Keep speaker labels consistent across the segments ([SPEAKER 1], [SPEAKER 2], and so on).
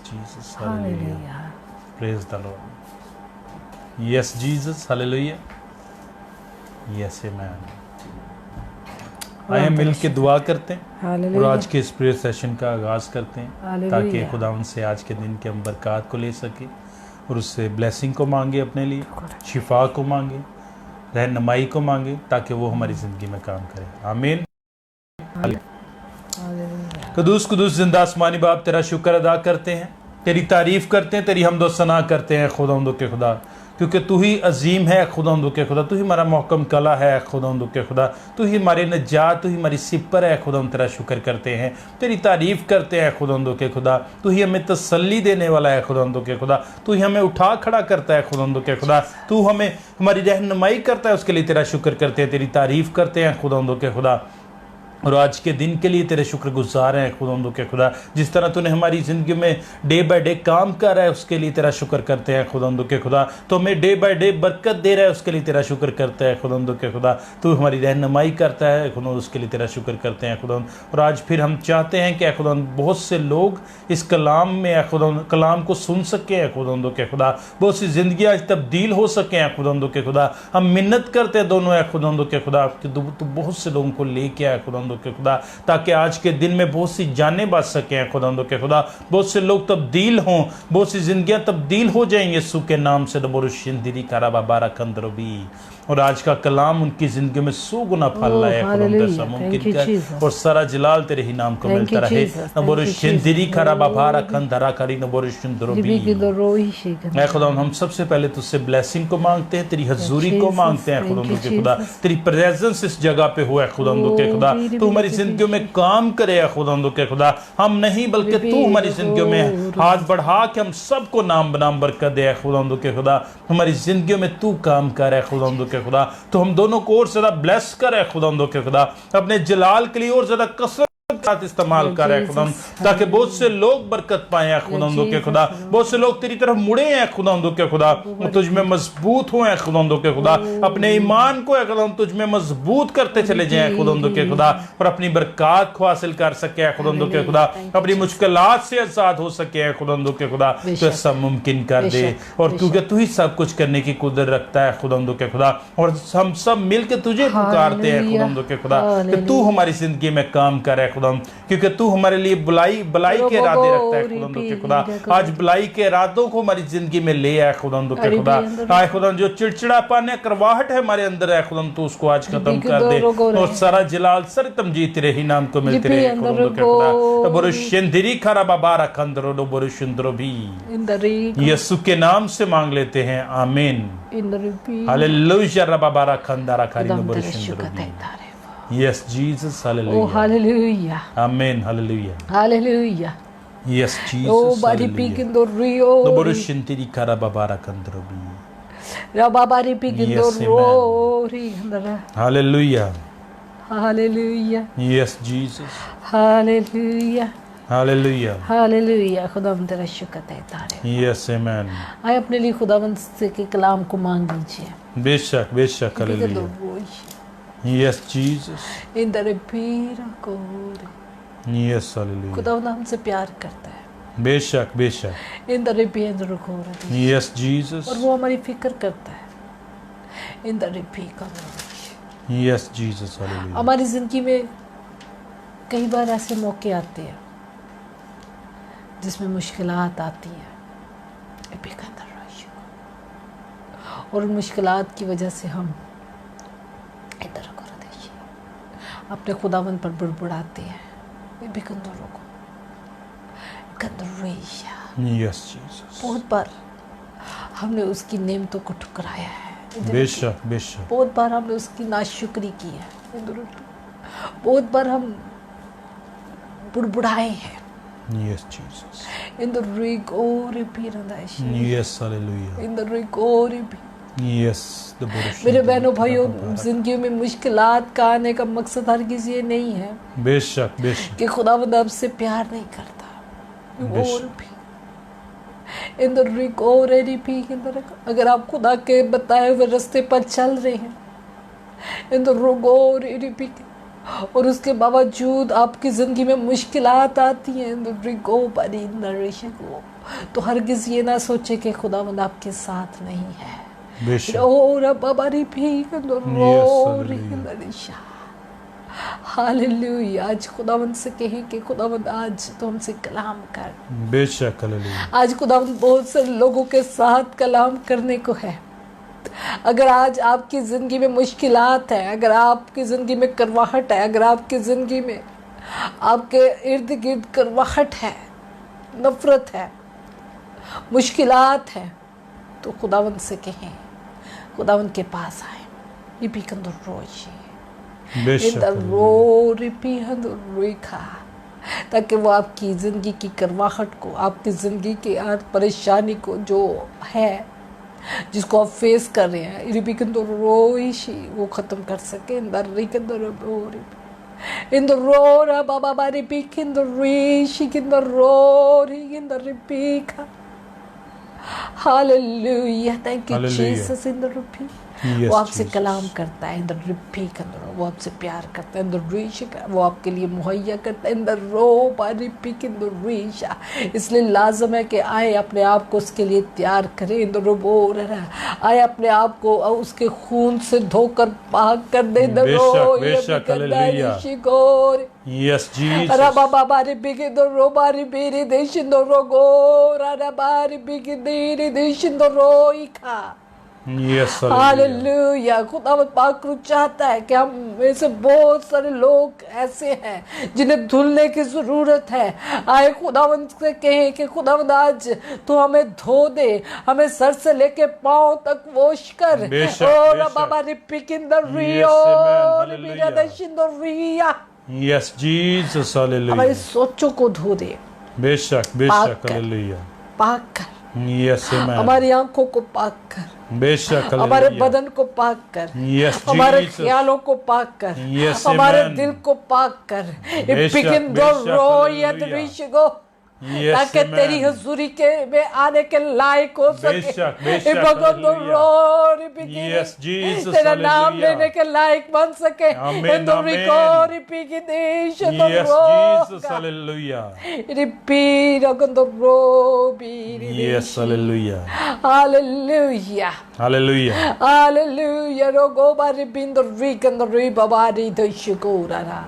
[SPEAKER 1] Jesus, hallelujah. Praise the Lord. Yes, Jesus, hallelujah. Yes, amen. आइए मिल के दुआ करते हैं और आज के इस प्रेयर सेशन का आगाज़ करते हैं ताकि खुदावंद से आज के दिन के हम बरकत को ले सके और उससे ब्लेसिंग को मांगे, अपने लिए शिफा को मांगे, रहनुमाई को मांगे ताकि वो हमारी ज़िंदगी में काम करे। आमीन। कुदूस कुदूस जिंदा आसमानी बाप, तेरा शुक्र अदा करते हैं, तेरी तारीफ़ करते हैं, तेरी हम्द व सना करते हैं खुदावंद के खुदा, क्योंकि तू ही अजीम है खुदावंद के खुदा, तू ही हमारा मोहकम कला है खुदावंद के खुदा, तू ही हमारे नजात, तू ही हमारी सिपर है खुदावंद। तेरा शुक्र करते हैं, तेरी तारीफ़ करते हैं खुदावंद के खुदा, तू ही हमें तसल्ली देने वाला है खुदावंद के खुदा, तू ही हमें उठा खड़ा करता है खुदावंद के खुदा, तू हमें हमारी रहनुमाई करता है, उसके लिए तेरा शुक्र करते हैं, तेरी तारीफ़ करते हैं खुदावंद के खुदा। और आज के दिन के लिए तेरे शुक्रगुजार हैं खुदावंद के खुदा, जिस तरह तूने हमारी ज़िंदगी में डे बाय डे काम कर रहा है उसके लिए तेरा शुक्र करते हैं खुदावंद के खुदा। तो हमें डे बाय डे बरकत दे रहा है उसके लिए तेरा शुक्र करते हैं खुदावंद के खुदा। तू हमारी रहनुमाई करता है खुदावंद, उसके लिए तेरा शुक्र करते हैं खुदावंद। और आज फिर हम चाहते हैं कि खुदावंद बहुत से लोग इस कलाम में खुदावंद कलाम को सुन सके हैं खुदावंद के खुदा, बहुत सी ज़िंदगी आज तब्दील हो सके हैं खुदावंद के खुदा। हम मिन्नत करते हैं दोनों है खुदावंद के खुदा कि तू बहुत से लोगों को लेके आए खुदावंद के खुदा, ताकि आज के दिन में बहुत सी जानें बच सकें खुदावंद के खुदा, बहुत से लोग तब्दील हों, बहुत सी जिंदगियां तब्दील हो जाएंगे यीशु के नाम से। दबोरुशिंदिरी काराबाबारा कंदरबी। और आज का कलाम उनकी जिंदगी में 100 गुना फल लाए खुदावंद, मुमकिन कर और सारा जलाल तेरे ही नाम को मिलता रहे। नबोरुशिंदिरी काराबाबारा कंदरा करी नबोरुशिंदरबी। ऐ खुदावंद, हम सबसे पहले तुझसे ब्लेसिंग को मांगते हैं, तेरी हजूरी को मांगते हैं खुदावंद के खुदा, तेरी प्रेजेंस इस जगह पे हो खुदावंद के खुदा, तू हमारी जिंदगियों में काम करे खुदावंद के खुदा। हम नहीं बल्कि तू हमारी जिंदगियों में हाथ बढ़ा के हम सबको नाम बनाम बरकत दे खुदावंद के खुदा। हमारी जिंदगियों में तू काम करे खुदावंद के खुदा, तो हम दोनों को और ज्यादा ब्लेस करे खुदावंद के खुदा, अपने जलाल के लिए और ज्यादा कसरत इस्तेमाल कर रहे खुदावंद, ताकि बहुत से लोग बरकत पाए खुदावंद के खुदा, बहुत से लोग तेरी तरफ मुड़े हैं खुदावंद के खुदा, तुझ में मजबूत हुए खुदावंद के खुदा, अपने ईमान को खुदावंद तुझ में मजबूत करते चले जाएं खुदावंद के खुदा, और अपनी बरकत को हासिल कर सके खुदावंद के खुदा, अपनी मुश्किलात से आजाद हो सके खुदावंद के खुदा। तो ऐसा मुमकिन कर दे, और क्योंकि तू ही सब कुछ करने की कुदरत रखता है खुदावंद के खुदा, और हम सब मिलकर तुझे पुकारते हैं खुदावंद के खुदा कि तू हमारी जिंदगी में काम करे खुदावंद, क्योंकि तू हमारे लिए भलाई के इरादे रखता है खुदावंद के खुदा। आज भलाई के इरादों को हमारी जिंदगी में ले आए खुदावंद के खुदा। आए खुदावंद, जो चिड़चिड़ापन है, करवाहट है हमारे अंदर है खुदावंद, तू उसको आज खत्म कर दे, और सारा जलाल सारी तमजीद तेरे ही नाम को मिलते रहे खुदावंद के खुदा। बोरुशिंदिरी खराबाबारा कंदरो दो बोरुशिंदरो भी यीशु के नाम से मांग लेते हैं, आमीन। हालेलुया रबाबारा खंदारा खारी नो बोरुशिंदरो भी। Yes, Jesus, hallelujah.
[SPEAKER 2] Oh, hallelujah.
[SPEAKER 1] Amen, hallelujah.
[SPEAKER 2] Hallelujah.
[SPEAKER 1] Yes, Jesus,
[SPEAKER 2] oh, bari pikin do rio.
[SPEAKER 1] No borushintiri karababara kandrobi.
[SPEAKER 2] Rababari pikin do ri.
[SPEAKER 1] Hallelujah.
[SPEAKER 2] Hallelujah.
[SPEAKER 1] Yes, Jesus.
[SPEAKER 2] Hallelujah.
[SPEAKER 1] Hallelujah.
[SPEAKER 2] Hallelujah. खुदावंद तेरा शुक्र है तारे।
[SPEAKER 1] Yes, amen.
[SPEAKER 2] आए अपने लिए खुदावंद से के कलाम को मांग लीजिए।
[SPEAKER 1] बेशक बेशक, hallelujah. Yes, Jesus.
[SPEAKER 2] In the repeat God.
[SPEAKER 1] Yes, hallelujah.
[SPEAKER 2] खुदावंद हमसे प्यार करता है।
[SPEAKER 1] बेशक बेशक।
[SPEAKER 2] In the repeat God.
[SPEAKER 1] Yes, Jesus.
[SPEAKER 2] और वो हमारी फिक्र करता है। In the repeat God.
[SPEAKER 1] Yes, Jesus, hallelujah.
[SPEAKER 2] हमारी जिंदगी में कई बार ऐसे मौके आते हैं जिसमें मुश्किलात आती हैं, और उन मुश्किलात की वजह से हम इधर कर देखिए अपने खुदावंद पर बुड़बुड़ाते हैं।
[SPEAKER 1] Yes, Jesus.
[SPEAKER 2] बहुत बार हमने उसकी नेमतों को ठुकराया है,
[SPEAKER 1] बेशक बेशक।
[SPEAKER 2] बहुत बार हमने उसकी नाशुक्री की है, बहुत बार हम बुड़बुड़ाए हैं।
[SPEAKER 1] Yes, Jesus.
[SPEAKER 2] In the rigor pirandash.
[SPEAKER 1] Yes, hallelujah.
[SPEAKER 2] In the rigor.
[SPEAKER 1] Yes, the Buddha.
[SPEAKER 2] मेरे बहनों भाइयों, जिंदगी में मुश्किलात का आने का मकसद हर किसी ये नहीं है
[SPEAKER 1] बेशक बेशक
[SPEAKER 2] कि खुदावंद आपसे प्यार नहीं करता। और भी इन द rigor अगर आप खुदा के बताए हुए रास्ते पर चल रहे हैं, इन द rigor और उसके बावजूद आपकी ज़िंदगी में मुश्किलात आती हैं तो हरगिज़ ये ना सोचे कि खुदावंद आपके साथ नहीं है।
[SPEAKER 1] बेशक।
[SPEAKER 2] और बाबारी भी हालेलुया। आज खुदावंद से कहें कि खुदावंद आज तो हमसे कलाम कर।
[SPEAKER 1] बेशक हालेलुया।
[SPEAKER 2] आज खुदावंद बहुत से लोगों के साथ कलाम करने को है। अगर आज आपकी ज़िंदगी में मुश्किलात है, अगर आपकी ज़िंदगी में करवाहट है, अगर आपकी ज़िंदगी में आपके इर्द गिर्द करवाहट है, नफ़रत है, मुश्किलात है, तो खुदावंद से कहें, खुदावंद के पास आए। रिपी कंदर रोशी ताकि वो आपकी ज़िंदगी की करवाहट को, आपकी ज़िंदगी की परेशानी को जो है, जिसको आप फेस कर रहे हैं, रिपी कंदर रोशी, वो ख़त्म कर सके। इंदर रोरा बाबा बारी पी किंदर रीशी किंदर रोरी किंदर रिपी का। हालेलुया। Thank you Jesus. इंदर रिपी वो आपसे कलाम करता है। इंदर रिपी कंदर वो आपसे प्यार करता है। इंदर रीश वो आपके लिए मुहैया करता है। इंदर रो बारी पी किंदर रीशा। इसलिए लाजम है कि आए अपने आप को उसके लिए तैयार करें। इंदर रो आए अपने आप को उसके खून से धोकर पाक कर दे। इंदर रो
[SPEAKER 1] यस जीसस।
[SPEAKER 2] रबा बाबा रे बिगे दो रो बारी बेरे देशिन दो रो गो रा बारी बिगे देरे देशिन दो रो इखा। हालेलुया। खुदावंद पाक चाहता है कि हम में से बहुत सारे लोग ऐसे हैं जिन्हें धुलने की ज़रूरत है। आए खुदावंद से कहें कि खुदावंद आज तो हमें धो दे, हमें सर से लेके पांव तक वॉश कर। और बाबा रिपी किंदर रियो रिपी दशिंदर रिया।
[SPEAKER 1] Yes Jesus. हालेलुया।
[SPEAKER 2] हमारी सोचों को धो दे।
[SPEAKER 1] बेशक बेशक। हालेलुया।
[SPEAKER 2] पाक कर।
[SPEAKER 1] Yes amen.
[SPEAKER 2] हमारी आंखों को पाक कर।
[SPEAKER 1] बेशक।
[SPEAKER 2] हमारे बदन को पाक कर।
[SPEAKER 1] यस
[SPEAKER 2] हमारे ख्यालों को पाक कर।
[SPEAKER 1] यस
[SPEAKER 2] हमारे
[SPEAKER 1] आमेन।
[SPEAKER 2] दिल को पाक कर। ताकि तेरी हजूरी के में आने के लायक हो सके।
[SPEAKER 1] Yes Jesus.
[SPEAKER 2] तेरा नाम लेने के लायक बन सके।
[SPEAKER 1] आमीन आमीन। Yes Jesus. Hallelujah. Yes hallelujah.
[SPEAKER 2] Hallelujah.
[SPEAKER 1] Hallelujah.
[SPEAKER 2] Hallelujah. रोगो बारी बिंदु रिकंद री बाबारी दशकोरा।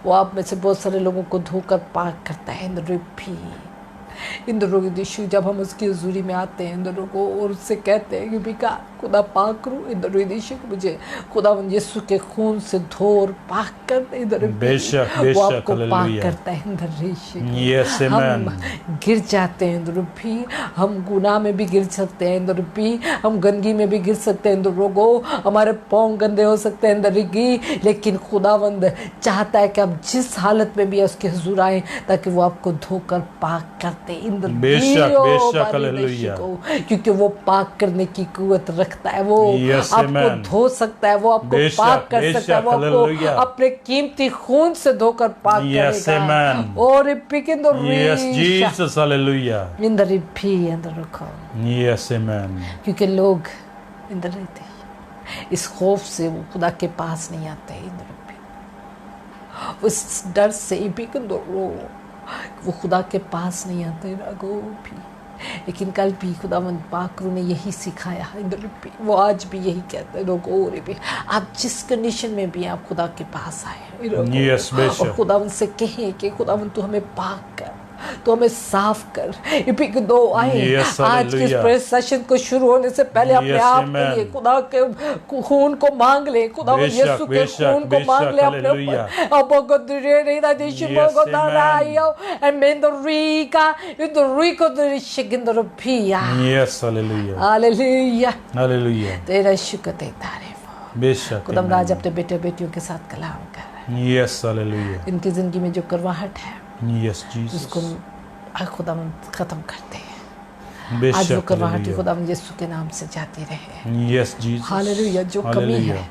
[SPEAKER 2] वो आप में से बहुत सारे लोगों को धोकर पाक करता है। इन दोनों दिशु जब हम उसकी हजूरी में आते हैं, इन दोनों को और उससे कहते हैं कि बिका खुदा पाक करो। इन दोनों दिशु को मुझे खुदावंद यीशु के खून से धो और पाक कर। इधर
[SPEAKER 1] बेशक
[SPEAKER 2] वो आपको पाक करता है। इंदर हम गिर जाते हैं, इंदर भी हम गुनाह में भी गिर सकते हैं। इंदर भी हम गंदगी में भी गिर सकते हैं। इंदर रोगो हमारे पाँव गंदे हो सकते हैं। इंदर की लेकिन खुदावंद चाहता है कि आप जिस हालत में भी उसके हुजूर आए ताकि वो आपको धोकर पाक करते।
[SPEAKER 1] बेशक बेशक। हालेलुया।
[SPEAKER 2] क्योंकि वो पाक करने की कुव्वत रखता है। वो आपको धो सकता है, वो आपको पाक कर सकता है, वो आपको अपने कीमती खून से धोकर पाक करेगा। और
[SPEAKER 1] यस जीसस। हालेलुया।
[SPEAKER 2] इंदर भी अंदर रखो।
[SPEAKER 1] Yes amen.
[SPEAKER 2] क्योंकि लोग इंदर रहते इस खौफ से वो खुदा के पास नहीं आते। इंदर भी उस डर से भी वो खुदा के पास नहीं आते रगो भी। लेकिन कल भी खुदावंद पाक ने यही सिखाया। वो आज भी यही कहते हैं लोगों भी, आप जिस कंडीशन में भी आप खुदा के पास आए और खुदावंद से कहें कि खुदावंद तू हमें पाक कर, तो हमें साफ कर। दो आए आज के इस सेशन को शुरू होने से पहले अपने आप के लिए खुदा के खून को मांग ले। खुदा यीशु के खून को मांग ले अपने ऊपर। तेरा शुक्र तेरा
[SPEAKER 1] बेशक।
[SPEAKER 2] खुदा राज अपने बेटे बेटियों के साथ कलाम कर।
[SPEAKER 1] Yes hallelujah.
[SPEAKER 2] इनकी जिंदगी में जो करवाहट है
[SPEAKER 1] यस जीसस
[SPEAKER 2] उसको खुदा खत्म करते हैं। आज वो करवाहट खुदा यीशु के नाम से जाती रहे।
[SPEAKER 1] Yes Jesus.
[SPEAKER 2] हालेलुया। जो कमी है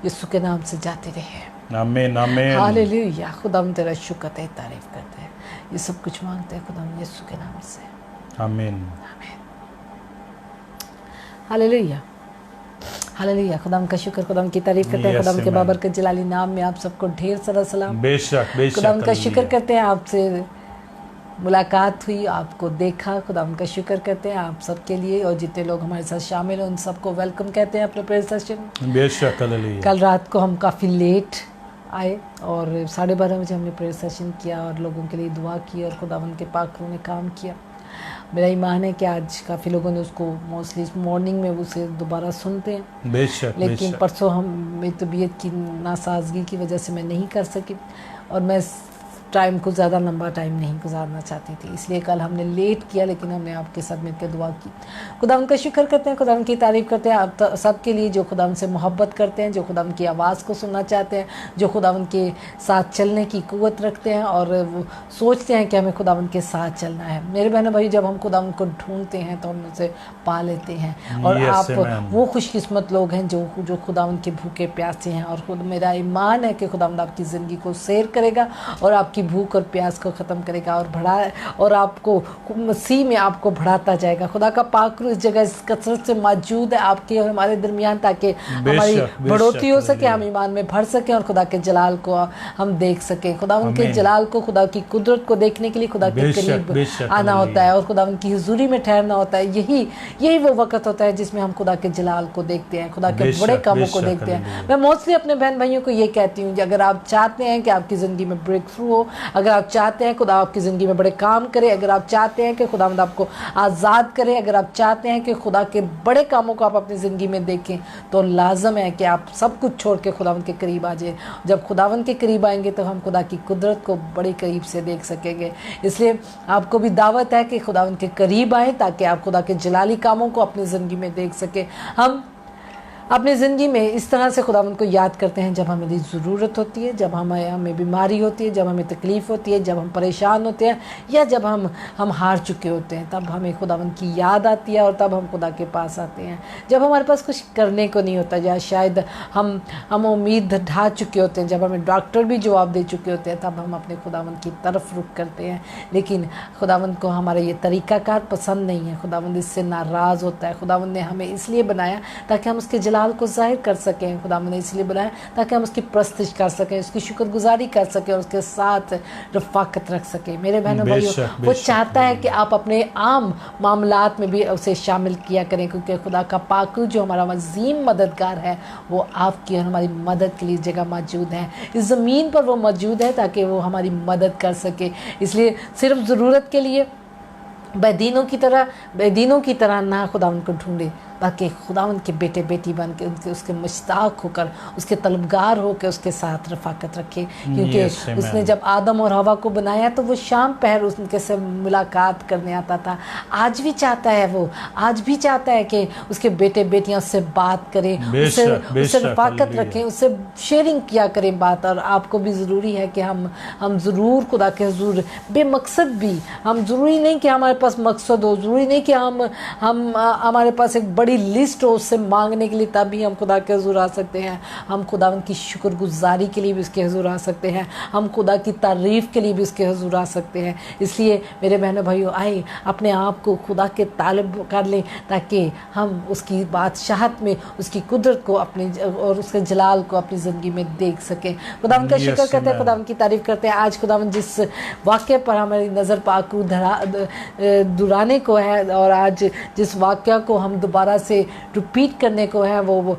[SPEAKER 2] यीशु के नाम से जाती रहे।
[SPEAKER 1] आमीन आमीन।
[SPEAKER 2] हालेलुया। खुदा तेरा शुक्र है, तारीफ करते हैं। ये सब कुछ मांगते हैं खुदा यीशु के नाम से।
[SPEAKER 1] आमीन।
[SPEAKER 2] हालेलुया। हालेलुया, खुदाम का शुक्र, खुदाम की तारीफ करते हैं,
[SPEAKER 1] Yes,
[SPEAKER 2] खुदाम के
[SPEAKER 1] amen.
[SPEAKER 2] बाबरकत जलाली नाम में आप सबको ढेर सारा सलाम।
[SPEAKER 1] बेशक बेशक
[SPEAKER 2] खुदाम का शुक्र
[SPEAKER 1] हालेलुया।
[SPEAKER 2] करते हैं, आपसे मुलाकात हुई, आपको देखा, खुदाम का शुक्र करते हैं आप सबके लिए, और जितने लोग हमारे साथ शामिल हैं उन सबको वेलकम कहते हैं अपने प्रेयर सेशन में।
[SPEAKER 1] बेशक हालेलुया।
[SPEAKER 2] कल रात को हम काफ़ी लेट आए और 12:30 बजे हमने प्रेयर सेशन किया और लोगों के लिए दुआ की और खुदावन के पाक रूह ने काम किया। मेरा ईमान है कि आज काफ़ी लोगों ने उसको मोस्टली मॉर्निंग में उसे दोबारा सुनते हैं,
[SPEAKER 1] बेशक
[SPEAKER 2] लेकिन
[SPEAKER 1] बेशक
[SPEAKER 2] परसों हम मेरी तबीयत की नासाजगी की वजह से मैं नहीं कर सकी और मैं टाइम को ज़्यादा लंबा टाइम नहीं गुजारना चाहती थी, इसलिए कल हमने लेट किया, लेकिन हमने आपके साथ मिलकर दुआ की। खुदाम का शुक्र करते हैं, खुदाम की तारीफ़ करते हैं आप सबके लिए जो खुदाम से मोहब्बत करते हैं, जो खुदाम की आवाज़ को सुनना चाहते हैं, जो खुदाम के साथ चलने की कुव्वत रखते हैं और वो सोचते हैं कि हमें खुदाम के साथ चलना है। मेरे बहनों भाई, जब हम खुदाम को ढूंढते हैं तो हम उसे पा लेते हैं और
[SPEAKER 1] Yes,
[SPEAKER 2] आप
[SPEAKER 1] amen.
[SPEAKER 2] वो खुशकिस्मत लोग हैं जो खुदावन के भूखे प्यासे हैं, और खुद मेरा ईमान है कि खुदावंद आपकी ज़िंदगी को सैर करेगा और आपकी भूख और प्यास को ख़त्म करेगा और आपको मसीह में आपको बढ़ाता जाएगा। खुदा का पाक रूह इस जगह इस कसरत से मौजूद है आपके और हमारे दरमियान, ताकि हमारी बढ़ोतरी हो सके, हम ईमान में बढ़ सकें और खुदा के जलाल को हम देख सकें। खुदा उनके जलाल को, खुदा की कुदरत को देखने के लिए खुदा के करीब आना होता है और खुदा उनकी हुजूरी में ठहरना होता है। यही वो वक्त होता है जिसमें हम खुदा के जलाल को देखते हैं, खुदा के बड़े कामों को देखते हैं। मैं मोस्टली अपने बहन भाइयों को ये कहती हूँ कि अगर आप चाहते हैं कि आपकी ज़िंदगी में ब्रेक थ्रू हो, अगर आप चाहते हैं खुदा आपकी ज़िंदगी में बड़े काम करे, अगर आप चाहते हैं कि खुदावंद आपको आज़ाद करे, अगर आप चाहते हैं कि खुदा के बड़े कामों को आप अपनी ज़िंदगी में देखें, तो लाजम है कि आप सब कुछ छोड़ के खुदावंद के करीब आ जाए। जब खुदावंद के करीब आएंगे तो हम खुदा की कुदरत को बड़े करीब से देख सकेंगे। इसलिए आपको भी दावत है कि खुदावंद के करीब आएँ ताकि आप खुदा के जलाली कामों को अपनी ज़िंदगी में देख सकें। हम अपनी ज़िंदगी में इस तरह से खुदावंद को याद करते हैं जब हमें ज़रूरत होती है, जब हमें बीमारी होती है, जब हमें तकलीफ़ होती है, जब हम परेशान होते हैं या जब हम हार चुके होते हैं, तब हमें खुदावंद की याद आती है और तब हम खुदा के पास आते हैं। जब हमारे पास कुछ करने को नहीं होता, या शायद हम उम्मीद ढा चुके होते हैं, जब हमें डॉक्टर भी जवाब दे चुके होते हैं, तब हम अपने खुदावंद की तरफ रुख करते हैं। लेकिन खुदावंद को हमारा ये तरीक़ाकार पसंद नहीं है, खुदावंद इससे नाराज़ होता है। खुदावंद ने हमें इसलिए बनाया ताकि हम उसके जलाल को ज़ाहिर कर सकें। खुदावंद ने इसलिए बनाया ताकि हम उसकी प्रस्तिश कर सकें, उसकी शुक्रगुजारी कर सकें और उसके साथ रफ़ाकत रख सकें। मेरे बहनों भाइयों, वो चाहता है कि आप अपने आम मामलात में भी उसे शामिल किया करें, क्योंकि खुदा का पाक जो हमारा अज़ीम मददगार है, वो आपकी और हमारी मदद के लिए जगह मौजूद है। इस ज़मीन पर वो मौजूद है ताकि वो हमारी मदद कर सके। इसलिए सिर्फ ज़रूरत के लिए बेदीनों की तरह ना खुदावंद को ढूंढे, बाकी खुदावंद के बेटे बेटी बन के उसके मुश्ताक होकर, उसके तलबगार होकर उसके साथ रफ़ाकत रखे। क्योंकि उसने जब आदम और हवा को बनाया तो वो शाम पहर उनके से मुलाकात करने आता था। आज भी चाहता है कि उसके बेटे बेटियां उससे बात करें, उससे रफ़ाकत रखें, उससे शेयरिंग किया करें बात। और आपको भी ज़रूरी है कि हम ज़रूर खुदा के हुज़ूर बेमकसद भी, हम ज़रूरी नहीं कि हमारे पास मकसद हो, ज़रूरी नहीं कि हमारे पास एक बड़ी लिस्ट हो उससे मांगने के लिए, तभी हम खुदा के हुज़ूर आ सकते हैं। हम खुदावंद की शुक्रगुजारी के लिए भी उसके हुज़ूर आ सकते हैं, हम खुदा की तारीफ़ के लिए भी उसके हुज़ूर आ सकते हैं। इसलिए मेरे बहनों भाइयों, आए अपने आप को खुदा के तालिब कर लें ताकि हम उसकी बादशाहत में उसकी कुदरत को अपने और उसके जलाल को अपनी ज़िंदगी में देख सकें। खुदावंद का शुक्र करते हैं, खुदावंद की तारीफ़ करते हैं। आज खुदावंद जिस वाक़े पर हमारी नज़र पाक दुराने को है और आज जिस वाक़या को हम दोबारा से रिपीट करने को है, वो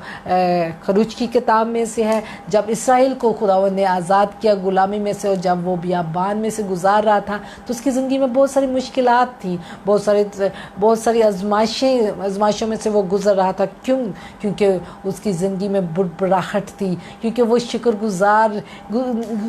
[SPEAKER 2] खरूज की किताब में से है। जब इसराइल को खुदावंद ने आज़ाद किया गुलामी में से, और जब वो बियाबान में से गुजार रहा था तो उसकी ज़िंदगी में बहुत सारी मुश्किलात थी, बहुत सारी आजमाइशों में से वो गुजर रहा था। क्योंकि उसकी ज़िंदगी में बुड़बड़ाहट थी, क्योंकि वो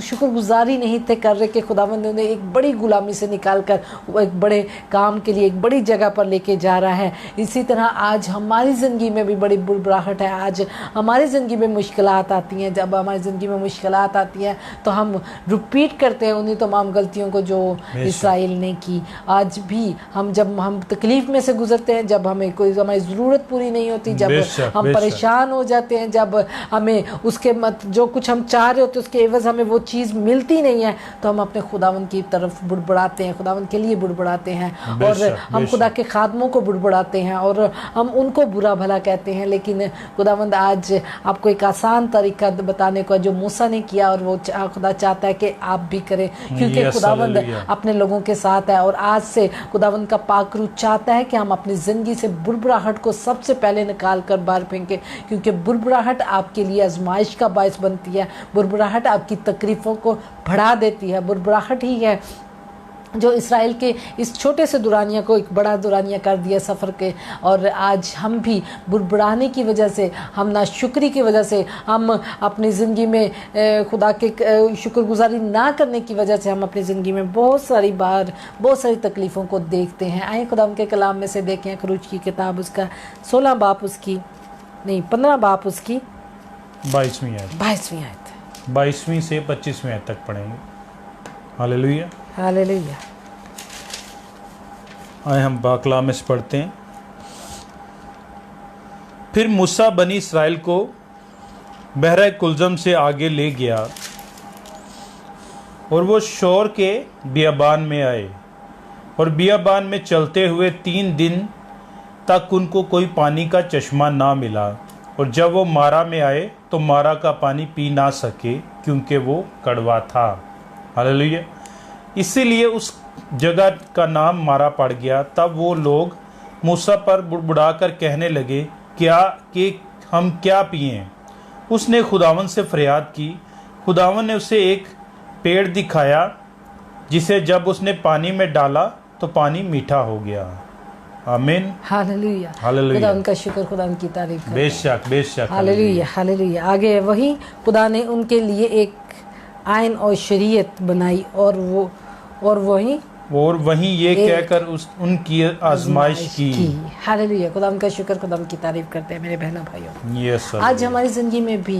[SPEAKER 2] शुक्रगुजारी नहीं थे कर रहे कि खुदावंद ने उन्हें एक बड़ी गुलामी से निकाल कर वो एक बड़े काम के लिए एक बड़ी जगह पर लेके जा रहा है। इसी तरह आज हमारी ज़िंदगी में भी बड़ी बुड़बड़ाहट है, आज हमारी ज़िंदगी में मुश्किलात आती हैं। जब हमारी ज़िंदगी में मुश्किलात आती हैं तो हम रिपीट करते हैं उन्हीं तमाम गलतियों को जो इसराइल ने की। आज भी जब हम तकलीफ़ में से गुजरते हैं, जब हमें कोई हमारी ज़रूरत पूरी नहीं होती, जब हम परेशान हो जाते हैं, जब हमें उसके जो कुछ हम चाह रहे होते हैं उसके एवज़ हमें वो चीज़ मिलती नहीं है, तो हम अपने खुदावंद की तरफ बुड़बड़ाते हैं, खुदावंद के लिए बुड़बड़ाते हैं और हम खुदा के खादमों को बुड़बड़ाते हैं और हम उन उनको बुरा भला कहते हैं, लेकिन खुदावंद आज आपको एक आसान तरीका बताने को है जो मूसा ने किया, और वो खुदा चाहता है कि आप भी करें, क्योंकि
[SPEAKER 1] Yes,
[SPEAKER 2] खुदावंद
[SPEAKER 1] hallelujah.
[SPEAKER 2] अपने लोगों के साथ है। और आज से खुदावंद का पाक रूह चाहता है कि हम अपनी ज़िंदगी से बुरबुराहट को सबसे पहले निकाल कर बाहर फेंकें, क्योंकि बुरबुराहट आपके लिए आजमाइश का बायस बनती है। बुरबुराहट आपकी तकलीफ़ों को बढ़ा देती है। बुरबुराहट ही है जो इसराइल के इस छोटे से दुरानिया को एक बड़ा दुरानिया कर दिया सफ़र के। और आज हम भी बुरबुराने की वजह से, हम नाशुक्री की वजह से, हम अपनी ज़िंदगी में खुदा के शुक्रगुजारी ना करने की वजह से हम अपनी ज़िंदगी में बहुत सारी बार बहुत सारी तकलीफ़ों को देखते हैं। आए खुदा उनके कलाम में से देखें खरूज की किताब उसका 16 बाप उसकी नहीं 15 बाप उसकी
[SPEAKER 1] 22वीं आयत
[SPEAKER 2] 22वीं आयत
[SPEAKER 1] 22वीं से 25वीं आयत तक पढ़ेंगे। हालेलुया।
[SPEAKER 2] हालेलुया।
[SPEAKER 1] आए हम बाकलाम में से पढ़ते हैं। फिर मूसा बनी इसराइल को बहरा कुलजम से आगे ले गया और वो शोर के बियाबान में आए, और बियाबान में चलते हुए 3 दिन तक उनको कोई पानी का चश्मा ना मिला। और जब वो मारा में आए तो मारा का पानी पी ना सके, क्योंकि वो कड़वा था। हालेलुया। इसीलिए उस जगह का नाम मारा पड़ गया। तब वो लोग मूसा पर बुड़बुड़ा कर कहने लगे, क्या कि हम क्या पिएं? उसने खुदावन से फरियाद की। खुदावन ने उसे एक पेड़ दिखाया, जिसे जब उसने पानी में डाला तो पानी मीठा हो गया। आमीन।
[SPEAKER 2] हालेलुया।
[SPEAKER 1] हालेलुया।
[SPEAKER 2] खुदा उनका शुक्र, खुदा उनकी तारीफ करता है।
[SPEAKER 1] बेशक बेशक।
[SPEAKER 2] Hallelujah hallelujah. आगे वही खुदा ने उनके लिए एक आइन और शरीयत बनाई, और वहीं ये कहकर उनकी आजमाइश की। हालेलुया। खुदा उनका शुक्र, खुदा उनकी तारीफ करते हैं मेरे बहनों भाइयों।
[SPEAKER 1] यस।
[SPEAKER 2] आज हमारी ज़िंदगी में भी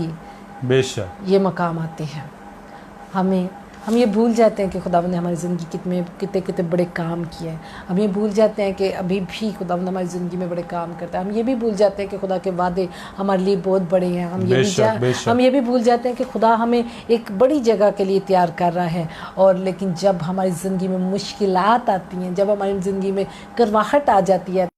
[SPEAKER 1] बेशक
[SPEAKER 2] ये मकाम आते हैं। हम ये भूल जाते हैं कि खुदावंद ने हमारी ज़िंदगी कितने बड़े काम किए हैं। हम ये भूल जाते हैं कि अभी भी खुदावंद हमारी ज़िंदगी में बड़े काम करता है। हम ये भी भूल जाते हैं कि खुदा के वादे हमारे लिए बहुत बड़े हैं। हम ये भी भूल जाते हैं कि खुदा हमें एक बड़ी जगह के लिए तैयार कर रहा है। और लेकिन जब हमारी ज़िंदगी में मुश्किलात आती हैं, जब हमारी ज़िंदगी में करवाहट आ जाती है,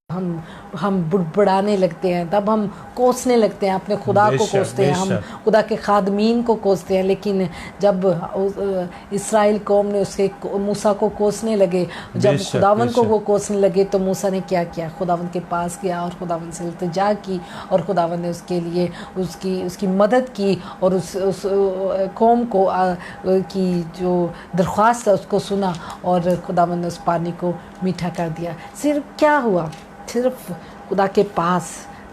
[SPEAKER 2] हम बुड़बुड़ाने लगते हैं, तब हम कोसने लगते हैं, अपने खुदा को कोसते हैं, हम खुदा के खादमीन को कोसते हैं। लेकिन जब इसराइल कौम ने उसके मूसा को कोसने लगे, जब खुदावन को वो कोसने लगे, तो मूसा ने क्या किया? खुदावन के पास गया और खुदावन से इल्तिजा की, और खुदावन ने उसके लिए उसकी मदद की, और उस कौम को की जो दरख्वास्त है उसको सुना, और खुदावन ने उस पानी को मीठा कर दिया। सिर्फ क्या हुआ? सिर्फ खुदा के पास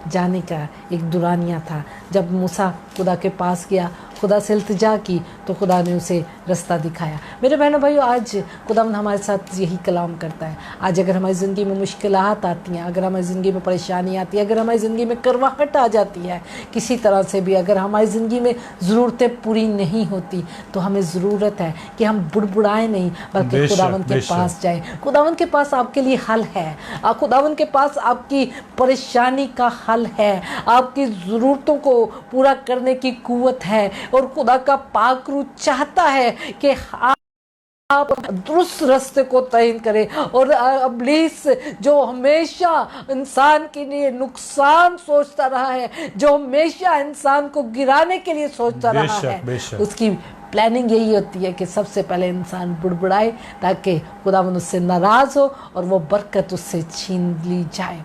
[SPEAKER 2] जाने का एक दुरानिया था। जब मूसा खुदा के पास गया, खुदा से इल्तिजा की, तो खुदा ने उसे रास्ता दिखाया। मेरे बहनों भाइयों, आज खुदावंद हमारे साथ यही कलाम करता है। आज अगर हमारी ज़िंदगी में मुश्किलात आती हैं, अगर हमारी ज़िंदगी में परेशानी आती है, अगर हमारी ज़िंदगी में करवाहट आ जाती है किसी तरह से भी, अगर हमारी ज़िंदगी में ज़रूरतें पूरी नहीं होती, तो हमें ज़रूरत है कि हम बुड़बुड़ाएं नहीं, बल्कि खुदावंद के पास जाएं। खुदावंद के पास आपके लिए हल है। खुदावंद के पास आपकी परेशानी का हल है, आपकी ज़रूरतों को पूरा करने की कुव्वत है। और खुदा का पाक रूह चाहता है कि आप दुरुस्त रास्ते को तय करें। और इब्लीस जो हमेशा इंसान के लिए नुकसान सोचता रहा है, जो हमेशा इंसान को गिराने के लिए सोचता रहा है, उसकी प्लानिंग यही होती है कि सबसे पहले इंसान बुड़बुड़ाए, ताकि खुदावंद उससे नाराज़ हो और वो बरकत उससे छीन ली जाए।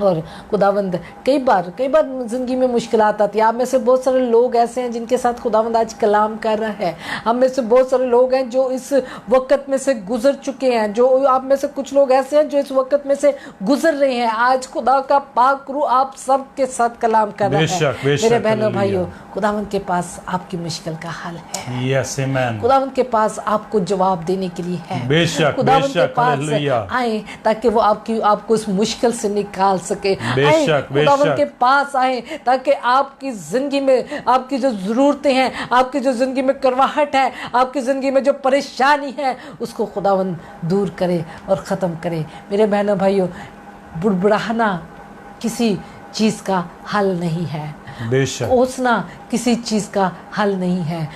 [SPEAKER 2] और खुदावंद कई बार ज़िंदगी में मुश्किलात आती है। आप में से बहुत सारे लोग ऐसे हैं जिनके साथ खुदावंद आज कलाम कर रहा है। हम में से बहुत सारे लोग हैं जो इस वक्त में से गुजर चुके हैं, जो आप में से कुछ लोग ऐसे हैं जो इस वक्त में से गुजर रहे हैं। आज खुदा का पाक रूह आप सब के साथ कलाम कर रहा है। मेरे बहनों भाइयों, खुदावंद के पास आपकी मुश्किल का हल है।
[SPEAKER 1] यस आमीन।
[SPEAKER 2] खुदावंद के पास आपको जवाब देने के लिए है।
[SPEAKER 1] बेशक
[SPEAKER 2] खुदावंद के पास आए ताकि वो आपको इस मुश्किल से निकाल सके। खुदावंद के पास आए ताकि आपकी जिंदगी में आपकी जो जरूरतें हैं, आपकी जो जिंदगी में करवाहट है, आपकी जिंदगी में जो परेशानी है, उसको खुदावंद दूर करे और ख़त्म करे। मेरे बहनों भाइयों, बुड़बुड़ाना किसी चीज़ का हल नहीं है। कोसना किसी चीज़ का हल नहीं है।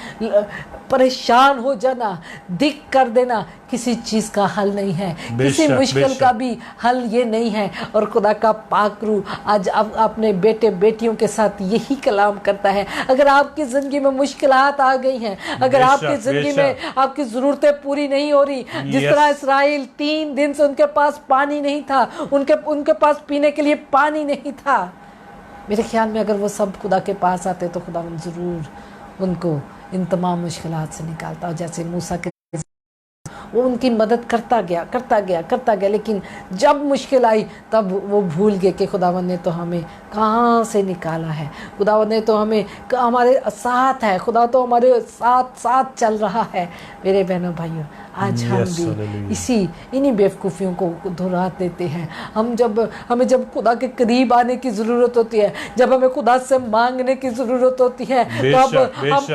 [SPEAKER 2] परेशान हो जाना, दिक कर देना किसी चीज़ का हल नहीं है, किसी मुश्किल का भी हल ये नहीं है। और खुदा का पाक रूह आज अब अपने बेटे बेटियों के साथ यही कलाम करता है। अगर आपकी ज़िंदगी में मुश्किलात आ गई हैं, अगर आपकी ज़िंदगी में आपकी ज़रूरतें पूरी नहीं हो रही, जिस तरह इसराइल 3 दिन से उनके पास पानी नहीं था, उनके पास पीने के लिए पानी नहीं था, मेरे ख्याल में अगर वो सब खुदा के पास आते तो खुदा ज़रूर उनको इन तमाम मुश्किलात से निकालता। और जैसे मूसा के वो उनकी मदद करता गया, लेकिन जब मुश्किल आई तब वो भूल गए कि खुदावंद ने तो हमें कहाँ से निकाला है, खुदावंद ने तो हमें हमारे साथ है, खुदा तो हमारे साथ चल रहा है। मेरे बहनों भाइयों, आज हम भी इन्हीं बेवकूफ़ियों को दोहरा देते हैं। हमें जब खुदा के करीब आने की ज़रूरत होती है, जब हमें खुदा से मांगने की ज़रूरत होती है,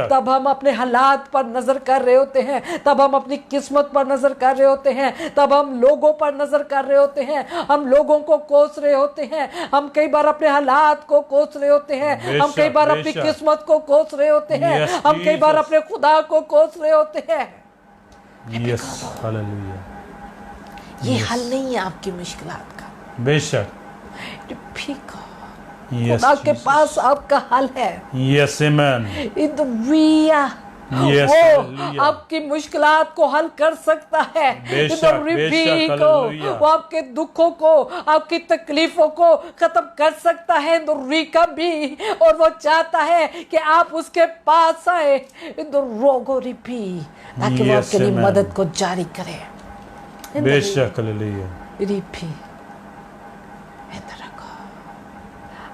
[SPEAKER 2] तब हम अपने हालात पर नज़र कर रहे होते हैं, तब हम अपनी किस्मत पर नज़र कर रहे होते हैं, तब हम लोगों पर नज़र कर रहे होते हैं, हम लोगों को कोस रहे होते हैं, हम कई बार अपने हालात को कोस रहे होते हैं, हम कई बार अपनी किस्मत को कोस रहे होते हैं, हम कई बार अपने खुदा को कोस रहे होते हैं।
[SPEAKER 1] Yes, hallelujah.
[SPEAKER 2] ये हल नहीं है आपकी मुश्किलात का।
[SPEAKER 1] बेशक
[SPEAKER 2] खुदा के पास आपका हल है।
[SPEAKER 1] यस, आमेन।
[SPEAKER 2] वो आपकी मुश्किलात को हल कर सकता है। वो आपके दुखों को, आपकी तकलीफों को खत्म कर सकता है का भी। और वो चाहता है कि आप उसके पास आए ताकि वो आपके लिए मदद को जारी करे।
[SPEAKER 1] बेशक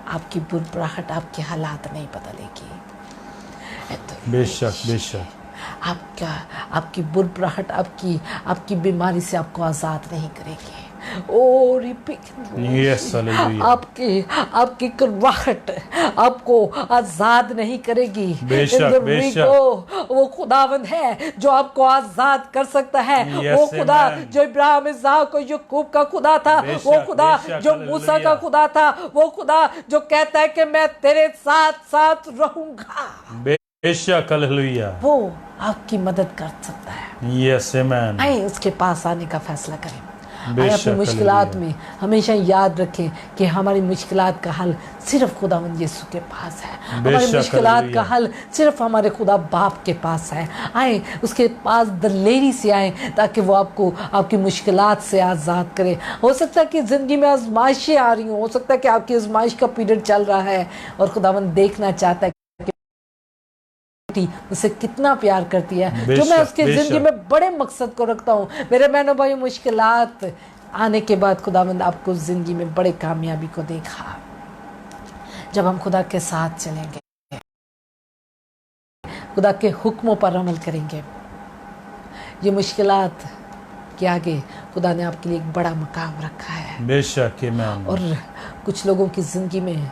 [SPEAKER 2] आपकी बुरबराहट आपके हालात नहीं बदलेगी।
[SPEAKER 1] बेशक
[SPEAKER 2] आपकी बुरबराहट आपकी बीमारी से आपको आज़ाद नहीं करेगी। आपकी करवाहट आपको आज़ाद नहीं करेगी। वो खुदावंद है जो आपको आज़ाद कर सकता है। वो खुदा जो इब्राहिम, इस्हाक और याकूब का खुदा था, वो खुदा जो मूसा का खुदा था, वो खुदा जो कहता है कि मैं तेरे साथ रहूंगा,
[SPEAKER 1] बेशक हालेलुया,
[SPEAKER 2] वो आपकी मदद कर सकता है।
[SPEAKER 1] यस, आमेन।
[SPEAKER 2] आए उसके पास आने का फैसला करें। अपनी मुश्किलात में हमेशा याद रखें कि हमारी मुश्किलात का हल सिर्फ खुदावंद यीशु के पास है। हमारी मुश्किलात का हल सिर्फ हमारे खुदा बाप के पास है। आए उसके पास दिलेरी से आए ताकि वो आपको आपकी मुश्किलात से आज़ाद करे। हो सकता है कि ज़िंदगी में आजमाइशें आ रही हो सकता है कि आपकी आजमाइश का पीरियड चल रहा है और खुदावंद देखना चाहता है उसे कितना प्यार करती है, जो मैं उसके जिंदगी में बड़े मकसद को रखता हूँ। मेरे बहनों भाई, मुश्किलात आने के बाद खुदावंद आपको जिंदगी में बड़े कामयाबी को देखा। जब हम खुदा के साथ चलेंगे, खुदा के हुक्मों पर अमल करेंगे, ये मुश्किलात के आगे खुदा ने आपके लिए एक बड़ा मकाम रखा है।
[SPEAKER 1] बेशक।
[SPEAKER 2] और कुछ लोगों की जिंदगी में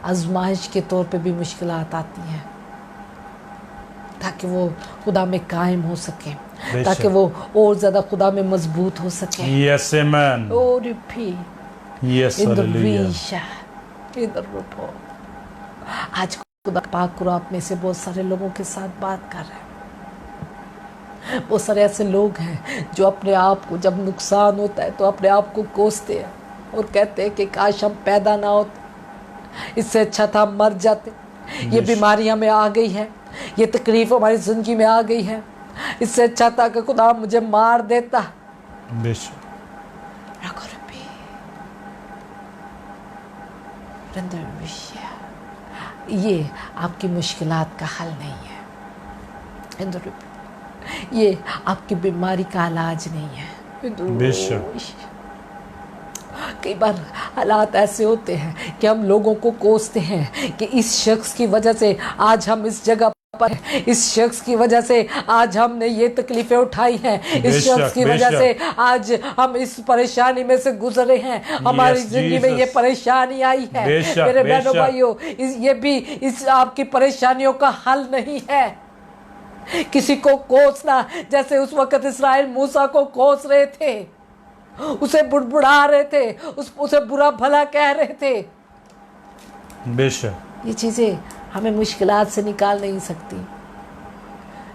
[SPEAKER 2] आजमाइश के तौर पे भी मुश्किलात आती हैं ताकि वो खुदा में कायम हो सके, ताकि वो और ज्यादा खुदा में मजबूत हो सके।
[SPEAKER 1] Yes, amen. Yes, hallelujah.
[SPEAKER 2] आज खुदा पाक रूह आप में से बहुत सारे लोगों के साथ बात कर रहे हैं। बहुत सारे ऐसे लोग हैं जो अपने आप को, जब नुकसान होता है तो अपने आप को कोसते हैं और कहते हैं कि काश हम पैदा ना होते, इससे अच्छा था मर जाते। ये बीमारी हमें आ गई है, ये तकलीफ हमारी जिंदगी में आ गई है, इससे अच्छा था कि खुदा मुझे मार देता। ये आपकी मुश्किलात का हल नहीं है, ये आपकी बीमारी का इलाज नहीं है। कई बार हालात ऐसे होते हैं कि हम लोगों को कोसते हैं कि इस शख्स की वजह से आज हम इस जगह पर, इस शख्स की वजह से आज हमने ये तकलीफें उठाई हैं, इस शख्स की वजह से आज हम इस परेशानी में से गुजरे हैं, हमारी जिंदगी में ये परेशानी आई है। मेरे बहनों भाइयों, ये भी इस आपकी परेशानियों का हल नहीं है। किसी को कोसना, जैसे उस वक्त इस्राएल मूसा को कोस रहे थे, उसे बुड़बुड़ा रहे थे, उसे बुरा भला कह रहे थे।
[SPEAKER 1] बेशक
[SPEAKER 2] ये चीजें हमें मुश्किलात से निकाल नहीं सकती,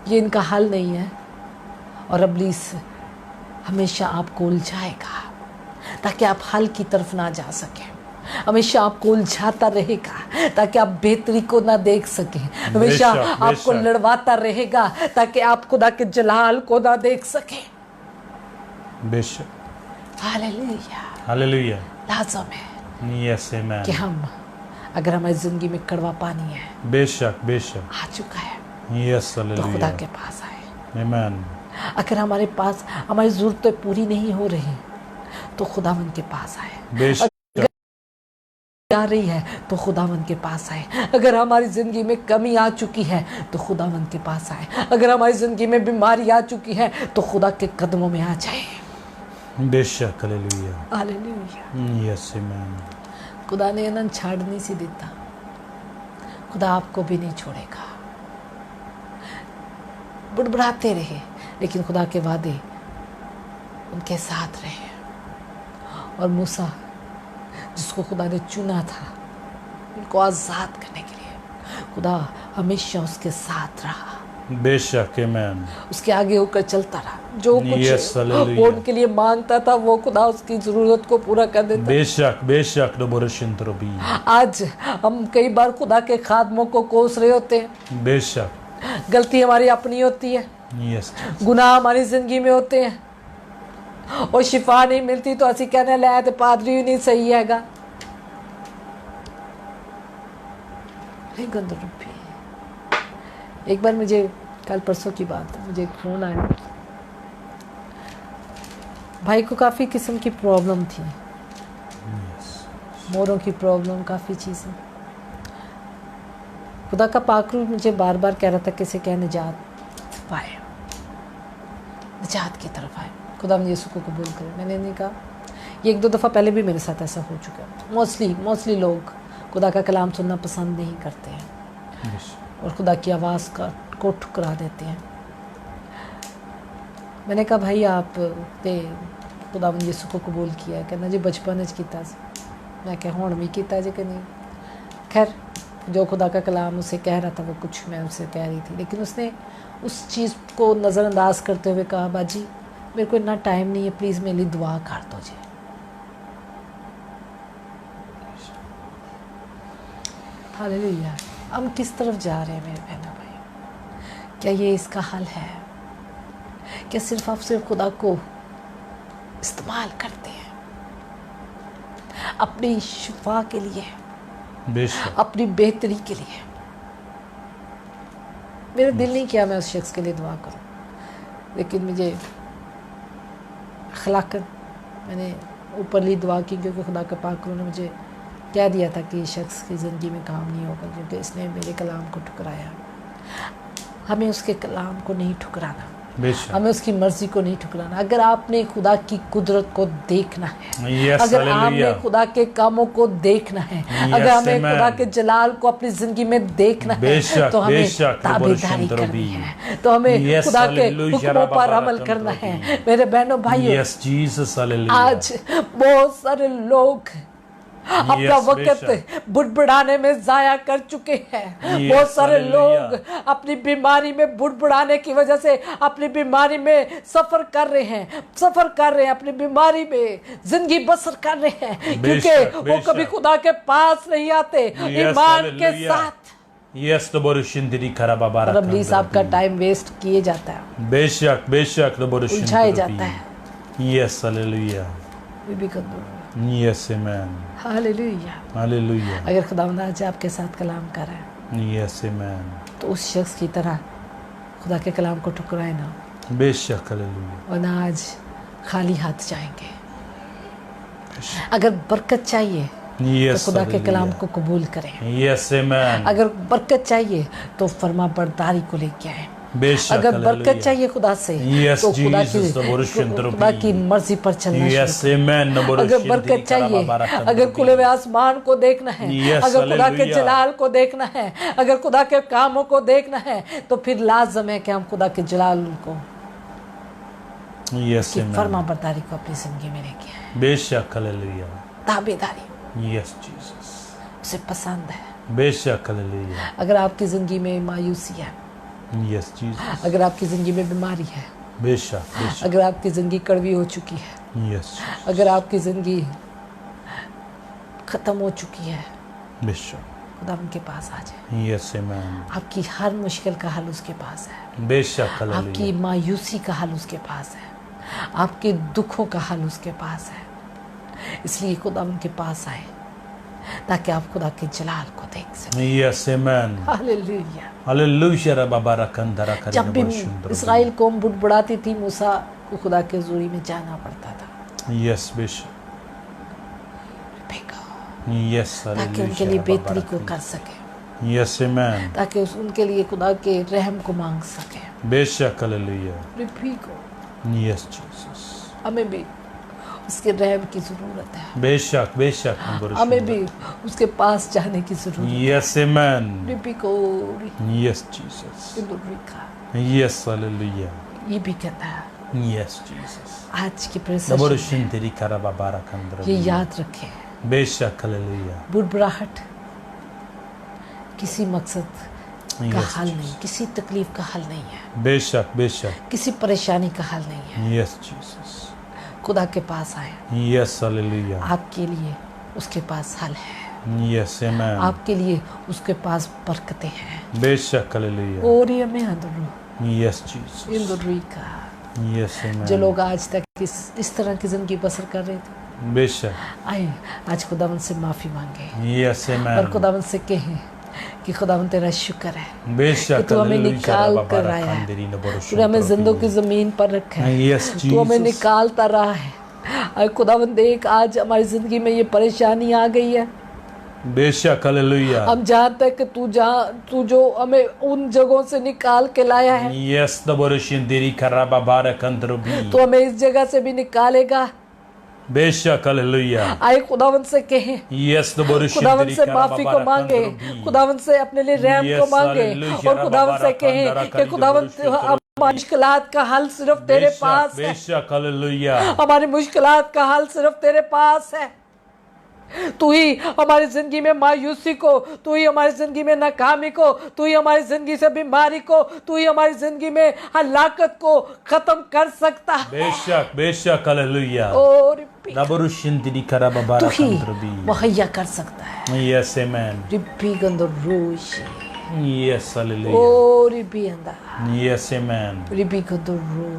[SPEAKER 2] ये इनका हल नहीं है, और इब्लीस हमेशा आपको उलझाएगा ताकि आप हल की तरफ ना जा सकें। हमेशा आपको उलझाता रहेगा ताकि आप बेहतरी को ना देख सकें। हमेशा आपको लड़वाता रहेगा ताकि आप खुदा के जलाल को ना देख सकें।
[SPEAKER 1] बेशक।
[SPEAKER 2] हालेलुया।
[SPEAKER 1] हालेलुया।
[SPEAKER 2] लाज़म है
[SPEAKER 1] यस आमेन
[SPEAKER 2] कि हम, अगर हमारी जिंदगी में कड़वा पानी है,
[SPEAKER 1] बेशक बेशक
[SPEAKER 2] आ चुका है,
[SPEAKER 1] यस
[SPEAKER 2] तो खुदा
[SPEAKER 1] हालेलुया
[SPEAKER 2] के पास आए।
[SPEAKER 1] आमेन।
[SPEAKER 2] अगर हमारे पास हमारी जरूरतें पूरी नहीं हो रही तो खुदावंद के पास आए।
[SPEAKER 1] बेशक
[SPEAKER 2] आ रही है तो खुदावंद के पास आए। अगर हमारी जिंदगी में कमी आ चुकी है तो खुदावंद के पास आए। अगर हमारी जिंदगी में बीमारी आ चुकी है तो खुदा के कदमों में आ जाए।
[SPEAKER 1] बेशक हालेलुया
[SPEAKER 2] हालेलुया।
[SPEAKER 1] Yes amen.
[SPEAKER 2] खुदा ने अनंत छाड़ नहीं सी देता, खुदा आपको भी नहीं छोड़ेगा। बुड़बुड़ाते रहे लेकिन खुदा के वादे उनके साथ रहे। और मूसा जिसको खुदा ने चुना था उनको आज़ाद करने के लिए, खुदा हमेशा उसके साथ रहा।
[SPEAKER 1] बेशक आमेन।
[SPEAKER 2] उसके आगे होकर चलता रहा। जो
[SPEAKER 1] Yes,
[SPEAKER 2] कुछ
[SPEAKER 1] hallelujah.
[SPEAKER 2] वो उनके लिए मांगता था वो खुदा उसकी जरूरत को पूरा कर देता।
[SPEAKER 1] बेशक बेशक डबोरशिन तरबी।
[SPEAKER 2] आज हम कई बार खुदा के खादमों को कोस रहे होते हैं।
[SPEAKER 1] बेशक
[SPEAKER 2] गलती हमारी अपनी होती है,
[SPEAKER 1] यस
[SPEAKER 2] गुनाह हमारी जिंदगी में होते हैं, और शिफा नहीं मिलती तो असि कहने लगे तो पादरी ही नहीं सही हैगा। एक बार मुझे, कल परसों की बात है, मुझे एक फ़ोन आया। भाई को काफ़ी किस्म की प्रॉब्लम थी, मोरों की प्रॉब्लम, काफ़ी चीज़ें। खुदा का पाकरू मुझे बार बार कह रहा था कि इसे क्या निजात पाए, निजात की तरफ आए, खुदा यीशु को कबूल करे। मैंने नहीं कहा, ये एक दो दफ़ा पहले भी मेरे साथ ऐसा हो चुका है। मोस्टली लोग खुदा का कलाम सुनना पसंद नहीं करते हैं और खुदा की आवाज़ को ठुकरा देते हैं। मैंने कहा भाई आप ते खुदा यीशु को कबूल किया है? कहना जी बचपन किया। मैं क्या हुण भी किया जी कि नहीं। खैर जो खुदा का कलाम उसे कह रहा था वो कुछ मैं उससे कह रही थी, लेकिन उसने उस चीज़ को नज़रअंदाज करते हुए कहा बाजी मेरे को इतना टाइम नहीं है, प्लीज़ मेरे लिए दुआ कर दो जी। हालेलुया। हम किस तरफ जा रहे हैं मेरे बहनों भाई? क्या ये इसका हल है? क्या सिर्फ आप सिर्फ खुदा को इस्तेमाल करते हैं अपनी शिफा के लिए, अपनी बेहतरी के लिए? मेरा दिल नहीं किया मैं उस शख्स के लिए दुआ करूं, लेकिन मुझे अखलाकन मैंने ऊपरली दुआ की, क्योंकि खुदा का पाकरू ने मुझे कह दिया था कि इस शख्स की ज़िंदगी में काम नहीं होगा क्योंकि इसने मेरे कलाम को ठुकराया। हमें उसके कलाम को नहीं ठुकराना, हमें उसकी मर्जी को नहीं ठुकराना। अगर आपने खुदा की कुदरत को देखना है, अगर आपने खुदा के कामों को देखना है, अगर हमें खुदा के जलाल को अपनी जिंदगी में देखना है, तो हमें ताबेदारी करनी है, तो हमें खुदा के हुक्मों पर अमल करना है। मेरे बहनों भाइयों, आज बहुत सारे लोग अपना वक्त बुड़बुड़ाने में जाया कर चुके हैं। बहुत सारे लोग अपनी बीमारी में बुड़बुड़ाने की वजह से अपनी बीमारी में सफर कर रहे हैं, अपनी बीमारी में जिंदगी बसर कर रहे हैं, क्योंकि वो कभी खुदा के पास नहीं आते ईमान के साथ। इब्लीस आपका टाइम वेस्ट किए जाता है,
[SPEAKER 1] बेशक
[SPEAKER 2] उलझाया जाता है।
[SPEAKER 1] Yes hallelujah yes amen
[SPEAKER 2] hallelujah
[SPEAKER 1] hallelujah.
[SPEAKER 2] अगर खुदावंद आज आपके साथ कलाम कर रहा है,
[SPEAKER 1] यस आमेन,
[SPEAKER 2] तो उस शख्स की तरह खुदा के कलाम को ठुकराए ना,
[SPEAKER 1] बेशक हालेलुया,
[SPEAKER 2] और ना आज खाली हाथ जाएंगे। अगर बरकत चाहिए तो खुदा के कलाम को कबूल करें।
[SPEAKER 1] Yes amen.
[SPEAKER 2] अगर बरकत चाहिए तो फरमा बरदारी को लेके आए। अगर बरकत चाहिए खुदा से तो खुदा की मर्जी पर चलना शुरू। अगर बरकत चाहिए, अगर खुले हुए आसमान को देखना है, अगर खुदा के जलाल को देखना है, अगर खुदा के कामों को देखना है, तो फिर लाजम है कि हम खुदा के जलाल को फरमा बरदारी को अपनी जिंदगी में लेके आए।
[SPEAKER 1] बेशक हालेलुया,
[SPEAKER 2] ताबेदारी
[SPEAKER 1] यस जीसस
[SPEAKER 2] उसे पसंद है।
[SPEAKER 1] बेशक हालेलुया।
[SPEAKER 2] अगर आपकी जिंदगी में मायूसी है,
[SPEAKER 1] Yes, Jesus.
[SPEAKER 2] अगर आपकी ज़िंदगी में बीमारी है,
[SPEAKER 1] बेशक, बेशक.
[SPEAKER 2] अगर आपकी ज़िंदगी कड़वी हो चुकी है,
[SPEAKER 1] Yes, Jesus.
[SPEAKER 2] अगर आपकी ज़िंदगी ख़त्म हो चुकी है,
[SPEAKER 1] बेशक.
[SPEAKER 2] खुदा उनके पास आ जाए।
[SPEAKER 1] Yes, amen.
[SPEAKER 2] आपकी हर मुश्किल का हल उसके पास है।
[SPEAKER 1] बेशक.
[SPEAKER 2] आपकी
[SPEAKER 1] Hallelujah.
[SPEAKER 2] मायूसी का हल उसके पास है। आपके दुखों का हल उसके पास है। इसलिए खुदा उनके पास आए ताकि आप खुदा के जलाल को देख सकें।
[SPEAKER 1] Yes, amen.
[SPEAKER 2] हालेलुया।
[SPEAKER 1] Hallelujah. रबा रखंदरा करी
[SPEAKER 2] जब भी
[SPEAKER 1] नबरशुंद्र.
[SPEAKER 2] इसराइल कौम बुड़बुड़ाती थी, मूसा को खुदा के ज़ूरी में जाना पड़ता था।
[SPEAKER 1] Yes, बेशक.
[SPEAKER 2] बेको,
[SPEAKER 1] Yes,
[SPEAKER 2] ताकि
[SPEAKER 1] hallelujah.
[SPEAKER 2] उनके लिए
[SPEAKER 1] रबा
[SPEAKER 2] बेहतरी को
[SPEAKER 1] रखंदरा.
[SPEAKER 2] कर सके,
[SPEAKER 1] Yes, amen.
[SPEAKER 2] ताकि उनके लिए खुदा के रहम को मांग सके।
[SPEAKER 1] बेशक. Hallelujah.
[SPEAKER 2] Beko,
[SPEAKER 1] Yes, Jesus.
[SPEAKER 2] हमें भी उसके रहम की ज़रूरत है।
[SPEAKER 1] बेशक, बेशक.
[SPEAKER 2] हमें भी उसके पास जाने की ज़रूरत है।
[SPEAKER 1] Yes, amen.
[SPEAKER 2] Beko,
[SPEAKER 1] Yes, Jesus.
[SPEAKER 2] का
[SPEAKER 1] Yes, hallelujah.
[SPEAKER 2] ये भी कहता है,
[SPEAKER 1] Yes, Jesus.
[SPEAKER 2] आज की प्रेसर
[SPEAKER 1] नबरशुंद्री करबा रखंदरा.
[SPEAKER 2] ये याद रखें,
[SPEAKER 1] बेशक. Hallelujah.
[SPEAKER 2] बुड़बुड़ाहट किसी मकसद का
[SPEAKER 1] Yes,
[SPEAKER 2] हल
[SPEAKER 1] Jesus.
[SPEAKER 2] नहीं, किसी तकलीफ का हल नहीं है,
[SPEAKER 1] बेशक, बेशक.
[SPEAKER 2] किसी परेशानी का हल नहीं है।
[SPEAKER 1] Yes, Jesus.
[SPEAKER 2] खुदा के पास आए,
[SPEAKER 1] Yes, hallelujah.
[SPEAKER 2] आपके लिए उसके पास हल है,
[SPEAKER 1] Yes, amen.
[SPEAKER 2] आपके लिए उसके पास बरकतें हैं।
[SPEAKER 1] बेशक. Hallelujah.
[SPEAKER 2] और ये में अंदर
[SPEAKER 1] Yes, Jesus.
[SPEAKER 2] इंदुरी का
[SPEAKER 1] Yes, amen.
[SPEAKER 2] जो लोग आज तक इस तरह की जिंदगी बसर कर रहे थे,
[SPEAKER 1] बेशक.
[SPEAKER 2] आए आज खुदावन से माफ़ी मांगे
[SPEAKER 1] Yes, amen.
[SPEAKER 2] और खुदावन से कहें कि खुदावन तेरा शुक्र है
[SPEAKER 1] बेशक.
[SPEAKER 2] कि तू हमें
[SPEAKER 1] Hallelujah.
[SPEAKER 2] निकाल
[SPEAKER 1] रबा
[SPEAKER 2] कर आया है।
[SPEAKER 1] रखंदरी नबरशुंद्र.
[SPEAKER 2] तूने हमें जिंदों की ज़मीन पर रखा है,
[SPEAKER 1] Yes,
[SPEAKER 2] तू हमें
[SPEAKER 1] Jesus.
[SPEAKER 2] निकालता रहा है। और खुदावन देख, आज हमारी ज़िंदगी में ये परेशानी आ गई है।
[SPEAKER 1] बेशक. Hallelujah.
[SPEAKER 2] हम जहाँ तक तू जो हमें उन जगहों से निकाल के लाया है,
[SPEAKER 1] Yes, नबरशुंद्री करबा रखंदरा.
[SPEAKER 2] तो हमें इस जगह से भी निकालेगा।
[SPEAKER 1] बेशक. Hallelujah.
[SPEAKER 2] आए खुदावन से कहें,
[SPEAKER 1] Yes,
[SPEAKER 2] खुदावन
[SPEAKER 1] नबरशुंद्री
[SPEAKER 2] से माफी को मांगे, खुदावन से अपने लिए रहम को
[SPEAKER 1] Yes,
[SPEAKER 2] मांगे
[SPEAKER 1] hallelujah.
[SPEAKER 2] और खुदावन से कहें कि खुदावन हमारी मुश्किलात का हल सिर्फ तेरे पास है।
[SPEAKER 1] बेशक. Hallelujah.
[SPEAKER 2] हमारी मुश्किलात का हल सिर्फ तेरे पास है। तू ही हमारी जिंदगी में मायूसी को, तू ही हमारी जिंदगी में नाकामी को, तू ही हमारी जिंदगी से बीमारी को, तू ही हमारी जिंदगी में हलाकत को खत्म कर सकता है।
[SPEAKER 1] बेशक. बेशक. Hallelujah.
[SPEAKER 2] और
[SPEAKER 1] नबरशुंद्री करबा
[SPEAKER 2] तू ही
[SPEAKER 1] रखंदरा.
[SPEAKER 2] मुहैया कर सकता है।
[SPEAKER 1] Yes, amen.
[SPEAKER 2] रिपी गंदो रोश
[SPEAKER 1] Yes, hallelujah.
[SPEAKER 2] ओ रिपी अंदा
[SPEAKER 1] Yes, amen.
[SPEAKER 2] रिपी गंदो रो।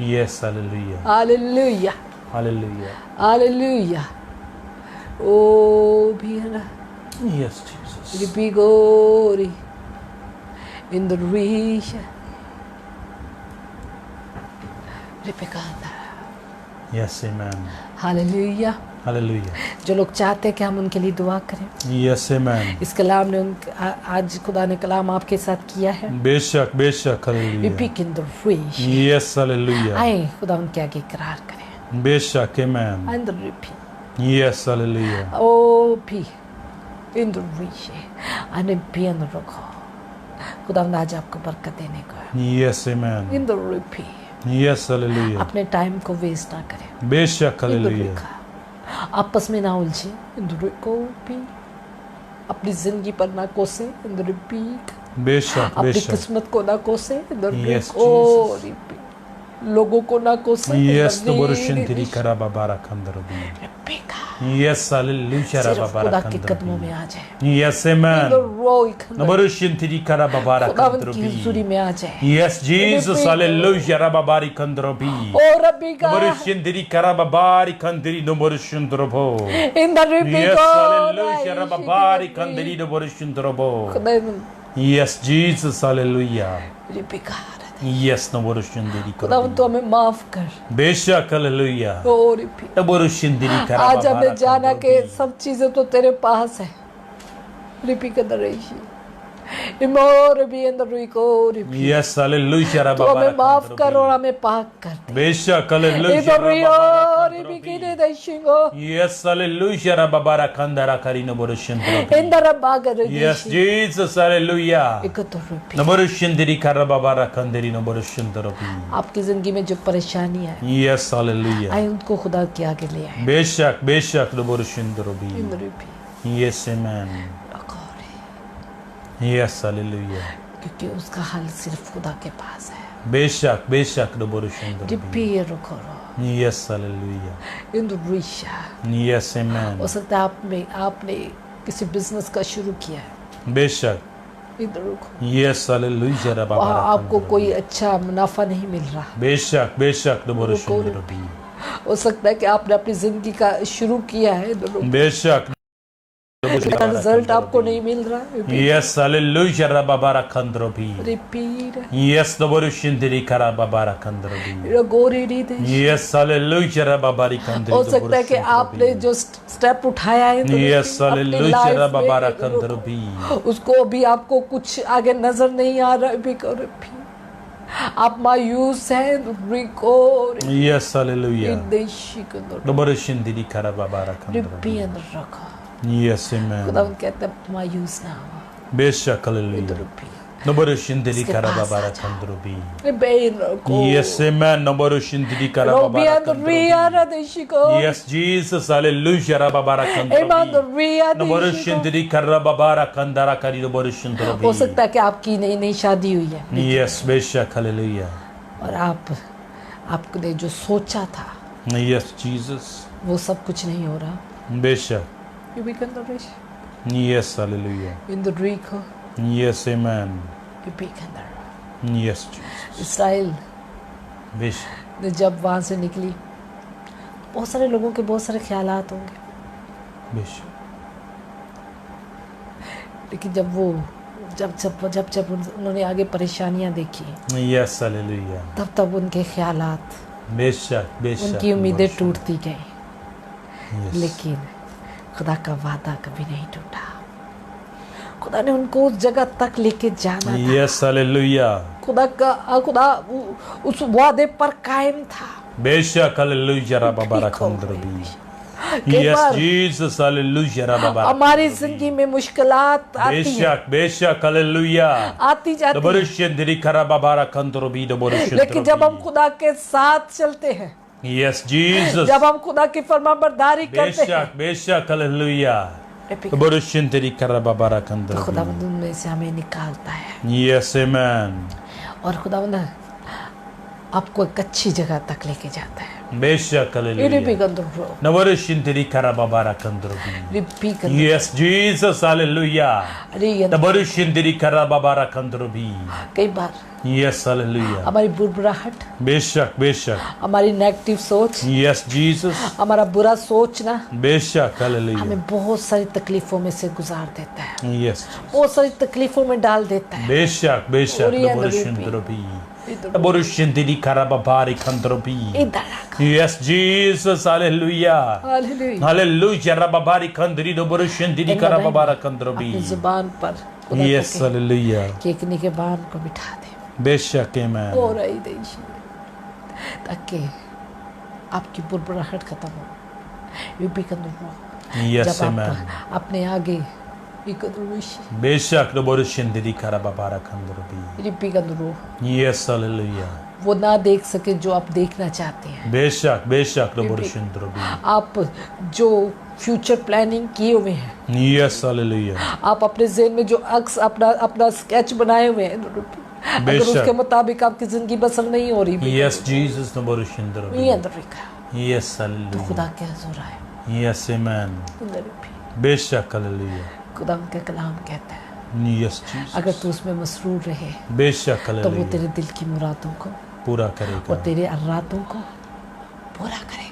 [SPEAKER 1] Yes, hallelujah.
[SPEAKER 2] Hallelujah,
[SPEAKER 1] Hallelujah.
[SPEAKER 2] Hallelujah. ओ भी अंदा
[SPEAKER 1] Yes, Jesus.
[SPEAKER 2] रिपी गोरी इन द रीश रिपी गंदा।
[SPEAKER 1] Yes, amen.
[SPEAKER 2] हालेलुया।
[SPEAKER 1] Hallelujah.
[SPEAKER 2] जो लोग चाहते हैं कि हम उनके लिए दुआ करें,
[SPEAKER 1] Yes, amen.
[SPEAKER 2] इस कलाम ने आज खुदा ने कलाम आपके साथ किया है।
[SPEAKER 1] बेशक. बेशक.
[SPEAKER 2] Ripi
[SPEAKER 1] Hallelujah.
[SPEAKER 2] In the रीश
[SPEAKER 1] Yes, hallelujah.
[SPEAKER 2] आए खुदा उनके आगे इकरार करें।
[SPEAKER 1] बेशक. Amen.
[SPEAKER 2] And the repeat.
[SPEAKER 1] Yes, hallelujah.
[SPEAKER 2] Oh, be in the reach and be in the rock. खुदा आज आपको बरकत देने को है।
[SPEAKER 1] Yes, amen.
[SPEAKER 2] In the repeat.
[SPEAKER 1] Yes, hallelujah.
[SPEAKER 2] अपने टाइम को वेस्ट ना करें।
[SPEAKER 1] बेशक.
[SPEAKER 2] In the
[SPEAKER 1] Hallelujah.
[SPEAKER 2] reach. आपस में ना उलझे। In the repeat. अपनी जिंदगी पर ना कोसे। In the repeat.
[SPEAKER 1] बेशक.
[SPEAKER 2] अपनी
[SPEAKER 1] बेशक.
[SPEAKER 2] किस्मत को ना कोसे। In the
[SPEAKER 1] Yes,
[SPEAKER 2] repeat. Oh, repeat. लोगों को ना कोसे।
[SPEAKER 1] Yes, नबरशुंद्री करबा रखंदरा. Yes, hallelujah.
[SPEAKER 2] सिर्फ
[SPEAKER 1] रबा
[SPEAKER 2] खुदा के
[SPEAKER 1] रखंदरा.
[SPEAKER 2] कदमों में आ जाए।
[SPEAKER 1] Yes,
[SPEAKER 2] In
[SPEAKER 1] amen.
[SPEAKER 2] the roy
[SPEAKER 1] नबरशुंद्री करबा
[SPEAKER 2] खुदावंद
[SPEAKER 1] रखंदरा.
[SPEAKER 2] की हुजूरी में आ जाए।
[SPEAKER 1] Yes, Jesus, hallelujah. रबा रखंदरा.
[SPEAKER 2] ओ रब्बी का
[SPEAKER 1] नबरशुंद्री करबा रखंदरी नबरशुंद्रा.
[SPEAKER 2] इन द रिपी
[SPEAKER 1] Yes,
[SPEAKER 2] को
[SPEAKER 1] hallelujah. रबा रखंदरी नबरशुंद्रा.
[SPEAKER 2] खुदा
[SPEAKER 1] Yes, Jesus, hallelujah.
[SPEAKER 2] रिपी का
[SPEAKER 1] Yes, नबरशुंद्री
[SPEAKER 2] खुदावंद तो हमें माफ कर।
[SPEAKER 1] बेशक. Hallelujah.
[SPEAKER 2] ओ रिपी
[SPEAKER 1] नबरशुंद्री करबा.
[SPEAKER 2] आज हमें जाना के सब चीजें तो तेरे पास है। रिपी का दरेशी इमोर भी अंदर रिको रिपी
[SPEAKER 1] Yes, hallelujah.
[SPEAKER 2] तो
[SPEAKER 1] रबा
[SPEAKER 2] हमें माफ कर और
[SPEAKER 1] रखंदरा.
[SPEAKER 2] हमें पाक कर दे।
[SPEAKER 1] बेशक. Hallelujah.
[SPEAKER 2] इधर रियो
[SPEAKER 1] रबा
[SPEAKER 2] रिपी की
[SPEAKER 1] रखंदरा.
[SPEAKER 2] दे देशिंगो
[SPEAKER 1] Yes, hallelujah. रबा रखंदरा करी नबरशुंद्रा.
[SPEAKER 2] इंदर बागर
[SPEAKER 1] Yes, Jesus, hallelujah.
[SPEAKER 2] एक तो रिपी
[SPEAKER 1] नबरशुंद्री करबा रखंदरी नबरशुंद्रा.
[SPEAKER 2] आपकी जिंदगी में जो परेशानी है,
[SPEAKER 1] Yes, hallelujah.
[SPEAKER 2] आए उनको खुदा के आगे ले आए।
[SPEAKER 1] बेशक. बेशक. नबरशुंद्रा.
[SPEAKER 2] इन Ripi
[SPEAKER 1] Yes, amen.
[SPEAKER 2] अकोरे
[SPEAKER 1] Yes, hallelujah.
[SPEAKER 2] क्योंकि उसका हल सिर्फ खुदा के पास है.
[SPEAKER 1] बेशक बेशक दोबोरुशिंद्र
[SPEAKER 2] Ripiro rokoro.
[SPEAKER 1] Yes, hallelujah.
[SPEAKER 2] Indorisha.
[SPEAKER 1] Yes, amen.
[SPEAKER 2] हो सकता है आपने किसी बिजनेस का शुरू किया है.
[SPEAKER 1] बेशक.
[SPEAKER 2] इधर रुको.
[SPEAKER 1] Yes, hallelujah. रबा
[SPEAKER 2] वहाँ
[SPEAKER 1] बारा
[SPEAKER 2] आपको
[SPEAKER 1] कंदर.
[SPEAKER 2] कोई अच्छा मुनाफा नहीं मिल रहा.
[SPEAKER 1] बेशक बेशक दोबोरुशिंद्र
[SPEAKER 2] हो सकता है कि आपने अपनी जिंदगी का शुरू किया है.
[SPEAKER 1] बेशक
[SPEAKER 2] रिजल्ट आपको नहीं मिल रहा.
[SPEAKER 1] Yes, hallelujah. रबा बारा कंदर भी.
[SPEAKER 2] रिपीट.
[SPEAKER 1] Yes, दोबोरुशिंद्र रबा बारा कंदर भी.
[SPEAKER 2] गोरी रीते.
[SPEAKER 1] Yes, hallelujah. रबा बारी कंदर.
[SPEAKER 2] हो सकता है कि आपने जो स्टेप उठाया है
[SPEAKER 1] Yes, hallelujah. रबा बारा कंदर भी.
[SPEAKER 2] उसको अभी आपको कुछ आगे नजर नहीं आ रहा है. आप मायूस हैं. रिको.
[SPEAKER 1] Yes, hallelujah.
[SPEAKER 2] देशी को
[SPEAKER 1] दोबोरुशिंद्र रबा बारा कंदर.
[SPEAKER 2] रिपीट रखो.
[SPEAKER 1] Yes, amen.
[SPEAKER 2] खुदा कहते हैं मायूस ना हो.
[SPEAKER 1] बेशक hallelujah. दोबोरुशिंद्र रबा बारा कंदर भी. Yes, amen. दोबोरुशिंद्र रबा बारा कंदर. Yes, Jesus, hallelujah. रबा बारा कंदर. दोबोरुशिंद्र रबा बारा कंदरा करी दोबोरुशिंद्र भी.
[SPEAKER 2] हो सकता है कि आपकी नई शादी हुई है.
[SPEAKER 1] Yes, बेशक hallelujah.
[SPEAKER 2] और आपने जो सोचा था.
[SPEAKER 1] Yes, Jesus.
[SPEAKER 2] वो सब कुछ नहीं हो रहा.
[SPEAKER 1] बेशक.
[SPEAKER 2] You become the rich.
[SPEAKER 1] Yes, hallelujah.
[SPEAKER 2] In the Rico.
[SPEAKER 1] Yes, amen.
[SPEAKER 2] You become the
[SPEAKER 1] Yes, Jesus.
[SPEAKER 2] Israel
[SPEAKER 1] बेशक.
[SPEAKER 2] ने जब वहाँ से निकली, बहुत सारे लोगों के बहुत सारे ख्यालात होंगे.
[SPEAKER 1] बेशक.
[SPEAKER 2] लेकिन जब उन्होंने आगे परेशानियां देखी,
[SPEAKER 1] Yes, hallelujah.
[SPEAKER 2] तब उनके ख्यालात,
[SPEAKER 1] बेशक बेशक.
[SPEAKER 2] उनकी उम्मीदें टूटती गई.
[SPEAKER 1] Yes.
[SPEAKER 2] लेकिन खुदा का वादा कभी नहीं टूटा. खुदा ने उनको उस जगह तक लेके जाना था.
[SPEAKER 1] Yes, hallelujah.
[SPEAKER 2] खुदा उस वादे पर कायम था.
[SPEAKER 1] बेशक hallelujah. रबा बारा कंदर भी. Yes, Jesus, hallelujah. रबा बारा.
[SPEAKER 2] हमारी जिंदगी में मुश्किलात आती हैं.
[SPEAKER 1] बेशक बेशक hallelujah.
[SPEAKER 2] आती जाती हैं.
[SPEAKER 1] दोबोरुशिंद्र रबा बारा कंदर भी. दोबोरुशिंद्र.
[SPEAKER 2] लेकिन जब हम खुदा के साथ चलते हैं,
[SPEAKER 1] Yes, Jesus.
[SPEAKER 2] जब हम खुदा की फरमाबरदारी करते हैं,
[SPEAKER 1] बेशक बेशक hallelujah. दोबोरुशिंद्र रबा बारा कंदर.
[SPEAKER 2] तो खुदावंद में से हमें निकालता है.
[SPEAKER 1] Yes, amen.
[SPEAKER 2] और खुदावंद आपको एक अच्छी जगह तक लेके जाता है.
[SPEAKER 1] बेशक hallelujah. दोबोरुशिंद्र रबा बारा कंदर भी. Yes, Jesus, hallelujah. दोबोरुशिंद्र रबा बारा कंदर भी.
[SPEAKER 2] कई बार
[SPEAKER 1] Yes, hallelujah.
[SPEAKER 2] हमारी बुरबुराहट,
[SPEAKER 1] बेशक बेशक.
[SPEAKER 2] हमारी नेगेटिव सोच,
[SPEAKER 1] Yes, Jesus.
[SPEAKER 2] हमारा बुरा सोचना
[SPEAKER 1] बेशक hallelujah.
[SPEAKER 2] हमें बहुत सारी तकलीफों में से गुजार देता है.
[SPEAKER 1] Yes.
[SPEAKER 2] बहुत सारी तकलीफों में डाल देता है.
[SPEAKER 1] बेशक बेशक. दोबोरुशिंद्र भी. दोबोरुशिंद्र रबा बारा कंदर भी. Yes, Jesus, hallelujah. Hallelujah. रबा बारा कंदरी. दोबोरुशिंद्र रबा बारा कंदर भी.
[SPEAKER 2] अपनी जुबान पर
[SPEAKER 1] Yes, hallelujah.
[SPEAKER 2] केकनी के बान को बिठा दे.
[SPEAKER 1] बेशक amen.
[SPEAKER 2] हो रही देशी, ताकि आपकी बुरबुराहट खत्म हो. यू भी कंदर.
[SPEAKER 1] Yes,
[SPEAKER 2] जब
[SPEAKER 1] amen.
[SPEAKER 2] आप अपने आगे
[SPEAKER 1] बेशक दोबोरुशिंद्र रबा बारा कंदर भी. Yes, hallelujah.
[SPEAKER 2] वो ना देख सके जो आप देखना चाहते हैं.
[SPEAKER 1] बेशक बेशक. दोबोरुशिंद्र भी.
[SPEAKER 2] आप जो फ्यूचर प्लानिंग किए हुए हैं,
[SPEAKER 1] Yes, hallelujah.
[SPEAKER 2] आप अपने ज़हन में जो अक्स अपना स्केच बनाए हुए हैं, अगर उसके मुताबिक आपकी जिंदगी बसर नहीं हो रही,
[SPEAKER 1] Yes, Jesus, दोबोरुशिंद्र भी.
[SPEAKER 2] ये अंदर लिखा.
[SPEAKER 1] Yes,
[SPEAKER 2] तो
[SPEAKER 1] hallelujah.
[SPEAKER 2] खुदा के हुजूर आए.
[SPEAKER 1] Yes, amen.
[SPEAKER 2] अंदर भी.
[SPEAKER 1] बेशक hallelujah.
[SPEAKER 2] खुदा का कलाम कहता है,
[SPEAKER 1] Yes, Jesus.
[SPEAKER 2] अगर तू उसमें मसरूर रहे
[SPEAKER 1] बेशक
[SPEAKER 2] तो वो
[SPEAKER 1] hallelujah.
[SPEAKER 2] तेरे दिल की मुरादों को
[SPEAKER 1] पूरा करेगा.
[SPEAKER 2] और तेरे अर्रातों को पूरा करेगा.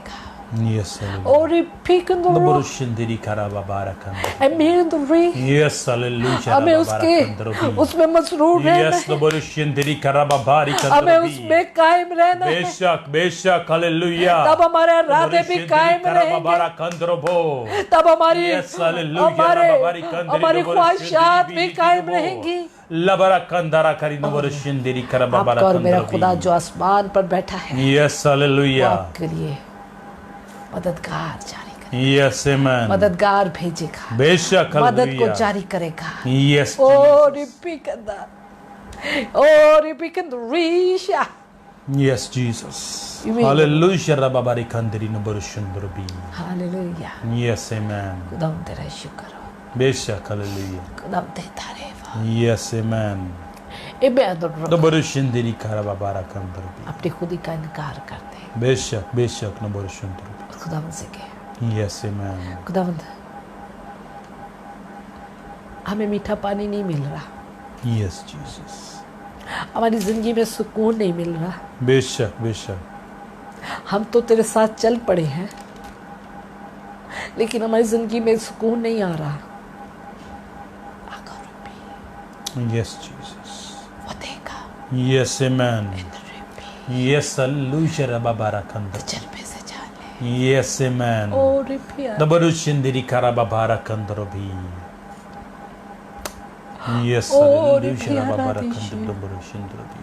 [SPEAKER 1] Yes, hallelujah.
[SPEAKER 2] और पीकंदो
[SPEAKER 1] दोबोरुशिंद्र रबा बारा कंदर.
[SPEAKER 2] अमींदरी,
[SPEAKER 1] Yes, hallelujah.
[SPEAKER 2] हमें
[SPEAKER 1] रबा बारा कंदर भी.
[SPEAKER 2] उसमें मसरूर रहना
[SPEAKER 1] Yes,
[SPEAKER 2] है.
[SPEAKER 1] दोबोरुशिंद्र रबा बारी कंदर
[SPEAKER 2] हमें
[SPEAKER 1] भी.
[SPEAKER 2] उसमें कायम रहना है.
[SPEAKER 1] बेशक बेशक hallelujah.
[SPEAKER 2] तब हमारे इरादे भी कायम रहेंगे.
[SPEAKER 1] बारा कंदर भो.
[SPEAKER 2] तब हमारी
[SPEAKER 1] Yes, hallelujah. रबा बारी कंदर.
[SPEAKER 2] हमारी ख्वाहिशात भी कायम रहेंगी.
[SPEAKER 1] लबरा कंदरा करी दोबोरुशिंद्र रबा बारा
[SPEAKER 2] आपका और
[SPEAKER 1] कंदर
[SPEAKER 2] मेरा
[SPEAKER 1] भी.
[SPEAKER 2] खुदा जो आसमान पर बैठा है,
[SPEAKER 1] Yes,
[SPEAKER 2] वो
[SPEAKER 1] hallelujah.
[SPEAKER 2] आपके लिए मददगार जारी करेगा.
[SPEAKER 1] Yes, amen.
[SPEAKER 2] मददगार भेजेगा.
[SPEAKER 1] बेशक
[SPEAKER 2] मदद को
[SPEAKER 1] hallelujah.
[SPEAKER 2] जारी करेगा.
[SPEAKER 1] Yes,
[SPEAKER 2] और
[SPEAKER 1] Jesus.
[SPEAKER 2] पिकंदा और पिकंदरीशा.
[SPEAKER 1] Yes, Jesus.
[SPEAKER 2] You mean-
[SPEAKER 1] Hallelujah. रबा बारी कंदरी दोबोरुशिंद्र भी.
[SPEAKER 2] हालेलुया.
[SPEAKER 1] Yes, amen.
[SPEAKER 2] खुदा तेरा शुक्र हो.
[SPEAKER 1] बेशक hallelujah.
[SPEAKER 2] खुदा तेरी तारीफ हो.
[SPEAKER 1] Yes, amen.
[SPEAKER 2] Ebe adoro.
[SPEAKER 1] Nabarushindiri karababara kandrubi.
[SPEAKER 2] अपनी खुदी का इनकार करते हैं
[SPEAKER 1] बेशक nabarushindrubi.
[SPEAKER 2] और खुदावंद से कहे,
[SPEAKER 1] Yes, amen.
[SPEAKER 2] खुदावंद हमें मीठा पानी नहीं मिल रहा,
[SPEAKER 1] Yes, Jesus.
[SPEAKER 2] हमारी जिंदगी में सुकून नहीं मिल रहा,
[SPEAKER 1] बेशक
[SPEAKER 2] हम तो तेरे साथ चल पड़े हैं लेकिन हमारी जिंदगी में सुकून नहीं आ रहा।
[SPEAKER 1] Yes, Jesus.
[SPEAKER 2] वो देगा
[SPEAKER 1] Yes, amen.
[SPEAKER 2] Ripi
[SPEAKER 1] Yes, hallelujah rababara kandrubi.
[SPEAKER 2] तजर्बे से जान ले।
[SPEAKER 1] Yes, amen.
[SPEAKER 2] ओ Ripi
[SPEAKER 1] Nabarushindiri karababara kandrubi. Yes,
[SPEAKER 2] Oh,
[SPEAKER 1] hallelujah
[SPEAKER 2] Ripiara
[SPEAKER 1] rababara
[SPEAKER 2] Dishi.
[SPEAKER 1] kandrubi. Nabarushindrubi.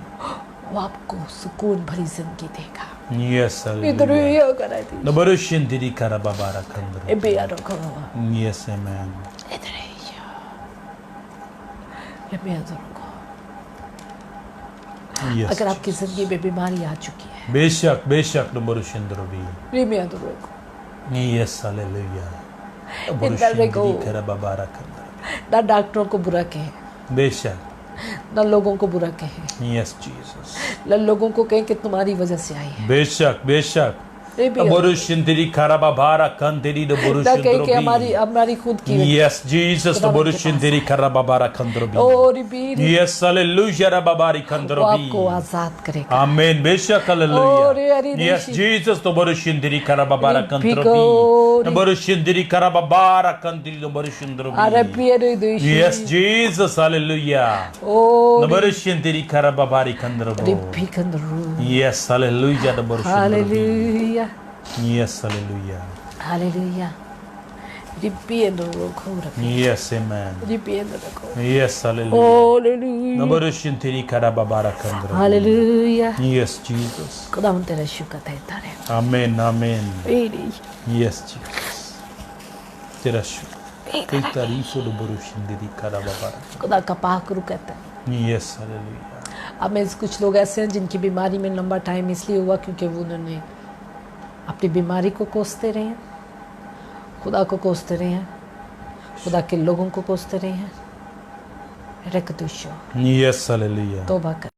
[SPEAKER 2] वो आपको सुकून भरी जिंदगी देगा।
[SPEAKER 1] Yes,
[SPEAKER 2] इधर
[SPEAKER 1] hallelujah.
[SPEAKER 2] ये करा दी
[SPEAKER 1] Nabarushindiri karababara kandrubi.
[SPEAKER 2] ए बेया रखो
[SPEAKER 1] Yes, amen.
[SPEAKER 2] इधर ये बेया रखो।
[SPEAKER 1] Yes.
[SPEAKER 2] अगर आपकी जिंदगी में बीमारी आ चुकी है,
[SPEAKER 1] बेशक Nabarushindrubi.
[SPEAKER 2] ये बेया रखो।
[SPEAKER 1] Yes, hallelujah.
[SPEAKER 2] इधर देखो।
[SPEAKER 1] Nabarushindiri karababara kandrubi.
[SPEAKER 2] ना डॉक्टरों को बुरा कहे,
[SPEAKER 1] बेशक.
[SPEAKER 2] ना लोगों को बुरा कहे,
[SPEAKER 1] Yes, Jesus.
[SPEAKER 2] ना लोगों को कहे कि तुम्हारी वजह से आई है।
[SPEAKER 1] बेशक
[SPEAKER 2] ये बेया
[SPEAKER 1] Nabarushindiri karababara kandiri
[SPEAKER 2] ना कहे कि हमारी
[SPEAKER 1] Nabarushindrubi.
[SPEAKER 2] हमारी खुद की है।
[SPEAKER 1] Yes, Jesus. Nabarushindiri karababara kandrubi.
[SPEAKER 2] और भी
[SPEAKER 1] Yes, hallelujah rababari
[SPEAKER 2] वो
[SPEAKER 1] kandrubi.
[SPEAKER 2] आपको आजाद करेगा।
[SPEAKER 1] Amen. Beshak
[SPEAKER 2] Oh,
[SPEAKER 1] hallelujah.
[SPEAKER 2] Riari
[SPEAKER 1] Yes,
[SPEAKER 2] Rishi.
[SPEAKER 1] Jesus. Nabarushindiri karababara
[SPEAKER 2] Ripiko,
[SPEAKER 1] kandrubi. Nabarushindiri karababara kandiri Nabarushindrubi.
[SPEAKER 2] अरे पियरे देशी।
[SPEAKER 1] Yes, Jesus. Hallelujah.
[SPEAKER 2] ओ
[SPEAKER 1] Nabarushindiri karababari kandrubi.
[SPEAKER 2] Ripi Kandru.
[SPEAKER 1] Yes, hallelujah. Nabarushindrubi.
[SPEAKER 2] Hallelujah
[SPEAKER 1] Yes, hallelujah.
[SPEAKER 2] Hallelujah Ripi अंदरू खोर
[SPEAKER 1] Yes, amen.
[SPEAKER 2] Ripi अंदरू खोर
[SPEAKER 1] Yes, hallelujah.
[SPEAKER 2] Hallelujah
[SPEAKER 1] Nabarushindiri karababara kandrubi.
[SPEAKER 2] Hallelujah
[SPEAKER 1] Yes, Jesus.
[SPEAKER 2] खुदावन तेरा शुक्र है तारे
[SPEAKER 1] Amen, amen.
[SPEAKER 2] एरी
[SPEAKER 1] Yes, Jesus. तेरा शुक्र. तेरी तारीफ हो Nabarushindiri karababara.
[SPEAKER 2] खुदा का पाक रू कहता है।
[SPEAKER 1] Yes, hallelujah.
[SPEAKER 2] अब में कुछ लोग ऐसे हैं जिनकी बीमारी में लंबा टाइम इसलिए हुआ क्योंकि वो उन्होंने अपनी बीमारी को कोसते रहे हैं, खुदा को कोसते रहे हैं, खुदा के लोगों को कोसते रहे हैं। रकदुशो
[SPEAKER 1] Yes, hallelujah.
[SPEAKER 2] तौबा कर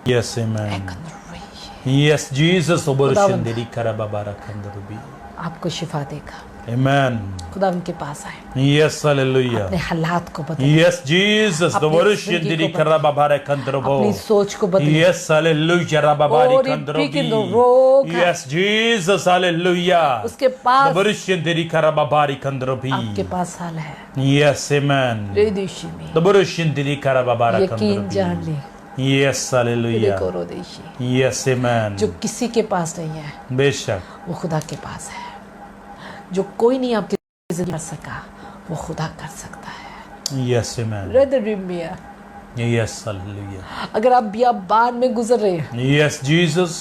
[SPEAKER 1] Yes, amen.
[SPEAKER 2] एकंदरी
[SPEAKER 1] Yes, Jesus. Nabarushindiri karababara kandrubi.
[SPEAKER 2] आपको शिफा देगा।
[SPEAKER 1] Amen.
[SPEAKER 2] खुदा उनके पास आए,
[SPEAKER 1] Yes, hallelujah.
[SPEAKER 2] अपने हालात को बदले,
[SPEAKER 1] Yes, Jesus.
[SPEAKER 2] अपनी
[SPEAKER 1] Nabarushindiri
[SPEAKER 2] जिंदगी को
[SPEAKER 1] karababara kandrubo.
[SPEAKER 2] अपनी सोच को बदले।
[SPEAKER 1] Yes, hallelujah. Rababari
[SPEAKER 2] और रिपी के
[SPEAKER 1] kandrubi.
[SPEAKER 2] रोग
[SPEAKER 1] Yes, Jesus. Hallelujah.
[SPEAKER 2] उसके पास
[SPEAKER 1] Nabarushindiri karababari kandrubi.
[SPEAKER 2] आपके पास हाल है।
[SPEAKER 1] Yes, amen.
[SPEAKER 2] रेदिशी में
[SPEAKER 1] Nabarushindiri karababara
[SPEAKER 2] यकीन जान
[SPEAKER 1] kandrubi.
[SPEAKER 2] ले,
[SPEAKER 1] Yes, hallelujah.
[SPEAKER 2] देखो रोदेशी
[SPEAKER 1] Yes, amen.
[SPEAKER 2] जो किसी के पास नहीं है
[SPEAKER 1] बेशक.
[SPEAKER 2] वो खुदा के पास है। जो कोई नहीं आपकी जिंदगी कर सका वो खुदा कर सकता है।
[SPEAKER 1] Yes, amen.
[SPEAKER 2] रेदिमिया
[SPEAKER 1] Yes, hallelujah.
[SPEAKER 2] अगर आप बियाबान में गुजर रहे हैं,
[SPEAKER 1] Yes, Jesus.